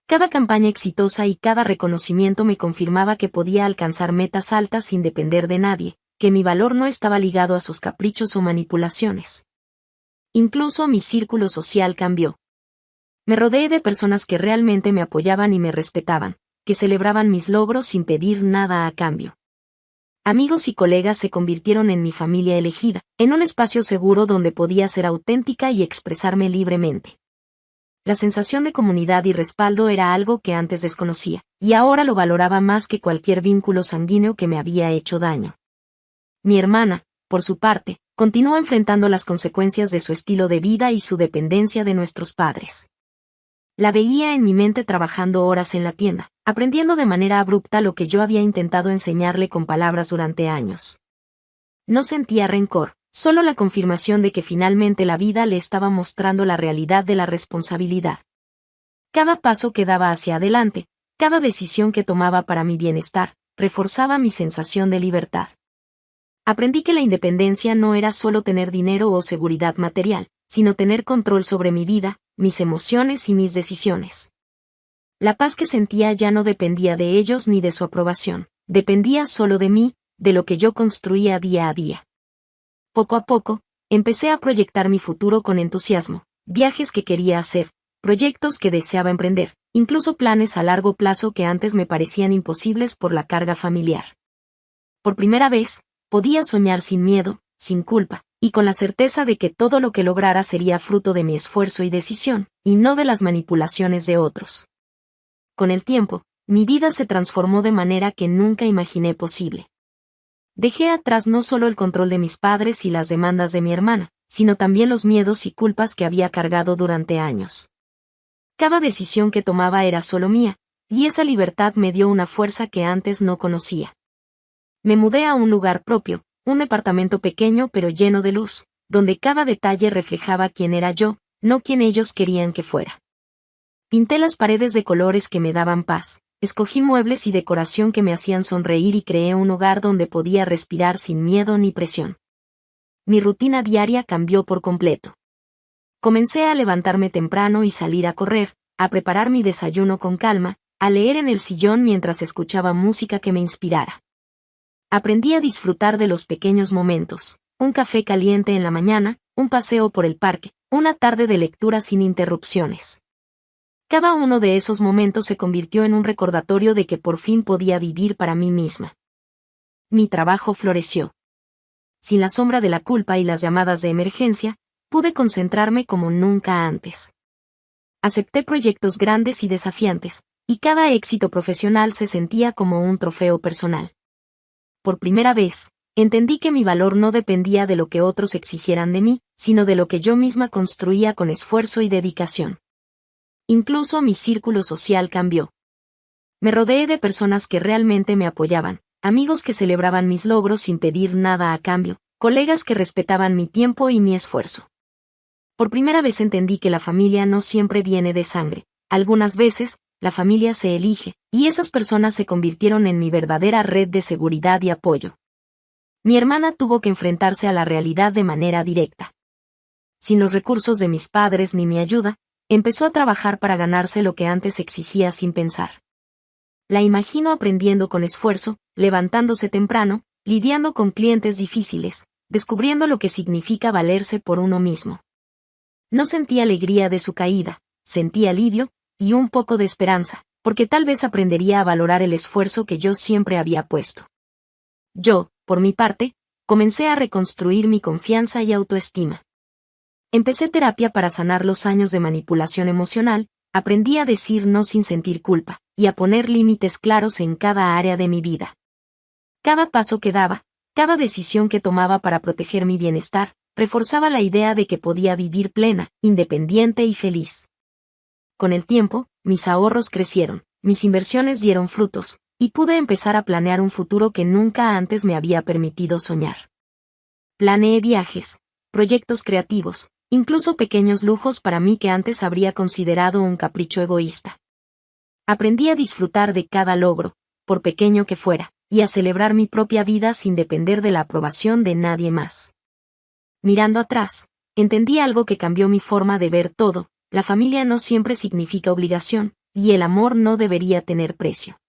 Cada campaña exitosa y cada reconocimiento me confirmaba que podía alcanzar metas altas sin depender de nadie, que mi valor no estaba ligado a sus caprichos o manipulaciones. Incluso mi círculo social cambió. Me rodeé de personas que realmente me apoyaban y me respetaban, que celebraban mis logros sin pedir nada a cambio. Amigos y colegas se convirtieron en mi familia elegida, en un espacio seguro donde podía ser auténtica y expresarme libremente. La sensación de comunidad y respaldo era algo que antes desconocía, y ahora lo valoraba más que cualquier vínculo sanguíneo que me había hecho daño. Mi hermana, por su parte, continuó enfrentando las consecuencias de su estilo de vida y su dependencia de nuestros padres. La veía en mi mente trabajando horas en la tienda, aprendiendo de manera abrupta lo que yo había intentado enseñarle con palabras durante años. No sentía rencor, solo la confirmación de que finalmente la vida le estaba mostrando la realidad de la responsabilidad. Cada paso que daba hacia adelante, cada decisión que tomaba para mi bienestar, reforzaba mi sensación de libertad. Aprendí que la independencia no era solo tener dinero o seguridad material, sino tener control sobre mi vida, mis emociones y mis decisiones. La paz que sentía ya no dependía de ellos ni de su aprobación, dependía solo de mí, de lo que yo construía día a día. Poco a poco, empecé a proyectar mi futuro con entusiasmo, viajes que quería hacer, proyectos que deseaba emprender, incluso planes a largo plazo que antes me parecían imposibles por la carga familiar. Por primera vez, podía soñar sin miedo, sin culpa, y con la certeza de que todo lo que lograra sería fruto de mi esfuerzo y decisión, y no de las manipulaciones de otros. Con el tiempo, mi vida se transformó de manera que nunca imaginé posible. Dejé atrás no solo el control de mis padres y las demandas de mi hermana, sino también los miedos y culpas que había cargado durante años. Cada decisión que tomaba era solo mía, y esa libertad me dio una fuerza que antes no conocía. Me mudé a un lugar propio, un departamento pequeño pero lleno de luz, donde cada detalle reflejaba quién era yo, no quien ellos querían que fuera. Pinté las paredes de colores que me daban paz, escogí muebles y decoración que me hacían sonreír y creé un hogar donde podía respirar sin miedo ni presión. Mi rutina diaria cambió por completo. Comencé a levantarme temprano y salir a correr, a preparar mi desayuno con calma, a leer en el sillón mientras escuchaba música que me inspirara. Aprendí a disfrutar de los pequeños momentos, un café caliente en la mañana, un paseo por el parque, una tarde de lectura sin interrupciones. Cada uno de esos momentos se convirtió en un recordatorio de que por fin podía vivir para mí misma. Mi trabajo floreció. Sin la sombra de la culpa y las llamadas de emergencia, pude concentrarme como nunca antes. Acepté proyectos grandes y desafiantes, y cada éxito profesional se sentía como un trofeo personal. Por primera vez, entendí que mi valor no dependía de lo que otros exigieran de mí, sino de lo que yo misma construía con esfuerzo y dedicación. Incluso mi círculo social cambió. Me rodeé de personas que realmente me apoyaban, amigos que celebraban mis logros sin pedir nada a cambio, colegas que respetaban mi tiempo y mi esfuerzo. Por primera vez entendí que la familia no siempre viene de sangre, algunas veces, la familia se elige, y esas personas se convirtieron en mi verdadera red de seguridad y apoyo. Mi hermana tuvo que enfrentarse a la realidad de manera directa. Sin los recursos de mis padres ni mi ayuda, empezó a trabajar para ganarse lo que antes exigía sin pensar. La imagino aprendiendo con esfuerzo, levantándose temprano, lidiando con clientes difíciles, descubriendo lo que significa valerse por uno mismo. No sentí alegría de su caída, sentí alivio, y un poco de esperanza, porque tal vez aprendería a valorar el esfuerzo que yo siempre había puesto. Yo, por mi parte, comencé a reconstruir mi confianza y autoestima. Empecé terapia para sanar los años de manipulación emocional, aprendí a decir no sin sentir culpa, y a poner límites claros en cada área de mi vida. Cada paso que daba, cada decisión que tomaba para proteger mi bienestar, reforzaba la idea de que podía vivir plena, independiente y feliz. Con el tiempo, mis ahorros crecieron, mis inversiones dieron frutos, y pude empezar a planear un futuro que nunca antes me había permitido soñar. Planeé viajes, proyectos creativos, incluso pequeños lujos para mí que antes habría considerado un capricho egoísta. Aprendí a disfrutar de cada logro, por pequeño que fuera, y a celebrar mi propia vida sin depender de la aprobación de nadie más. Mirando atrás, entendí algo que cambió mi forma de ver todo: la familia no siempre significa obligación, y el amor no debería tener precio.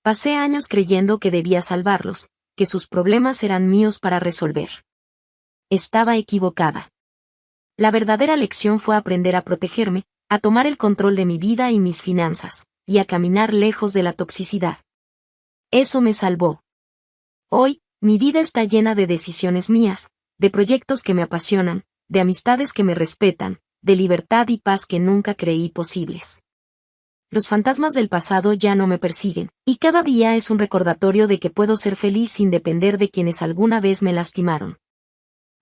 Pasé años creyendo que debía salvarlos, que sus problemas eran míos para resolver. Estaba equivocada. La verdadera lección fue aprender a protegerme, a tomar el control de mi vida y mis finanzas, y a caminar lejos de la toxicidad. Eso me salvó. Hoy, mi vida está llena de decisiones mías, de proyectos que me apasionan, de amistades que me respetan, de libertad y paz que nunca creí posibles. Los fantasmas del pasado ya no me persiguen, y cada día es un recordatorio de que puedo ser feliz sin depender de quienes alguna vez me lastimaron.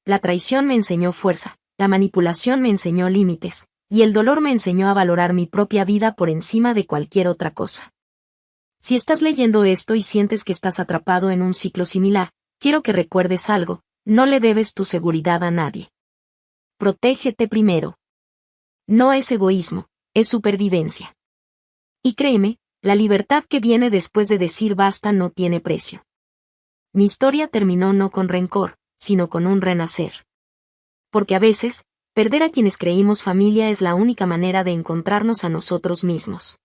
La traición me enseñó fuerza, la manipulación me enseñó límites, y el dolor me enseñó a valorar mi propia vida por encima de cualquier otra cosa. Si estás leyendo esto y sientes que estás atrapado en un ciclo similar, quiero que recuerdes algo: no le debes tu seguridad a nadie. Protégete primero. No es egoísmo, es supervivencia. Y créeme, la libertad que viene después de decir basta no tiene precio. Mi historia terminó no con rencor, sino con un renacer. Porque a veces, perder a quienes creímos familia es la única manera de encontrarnos a nosotros mismos.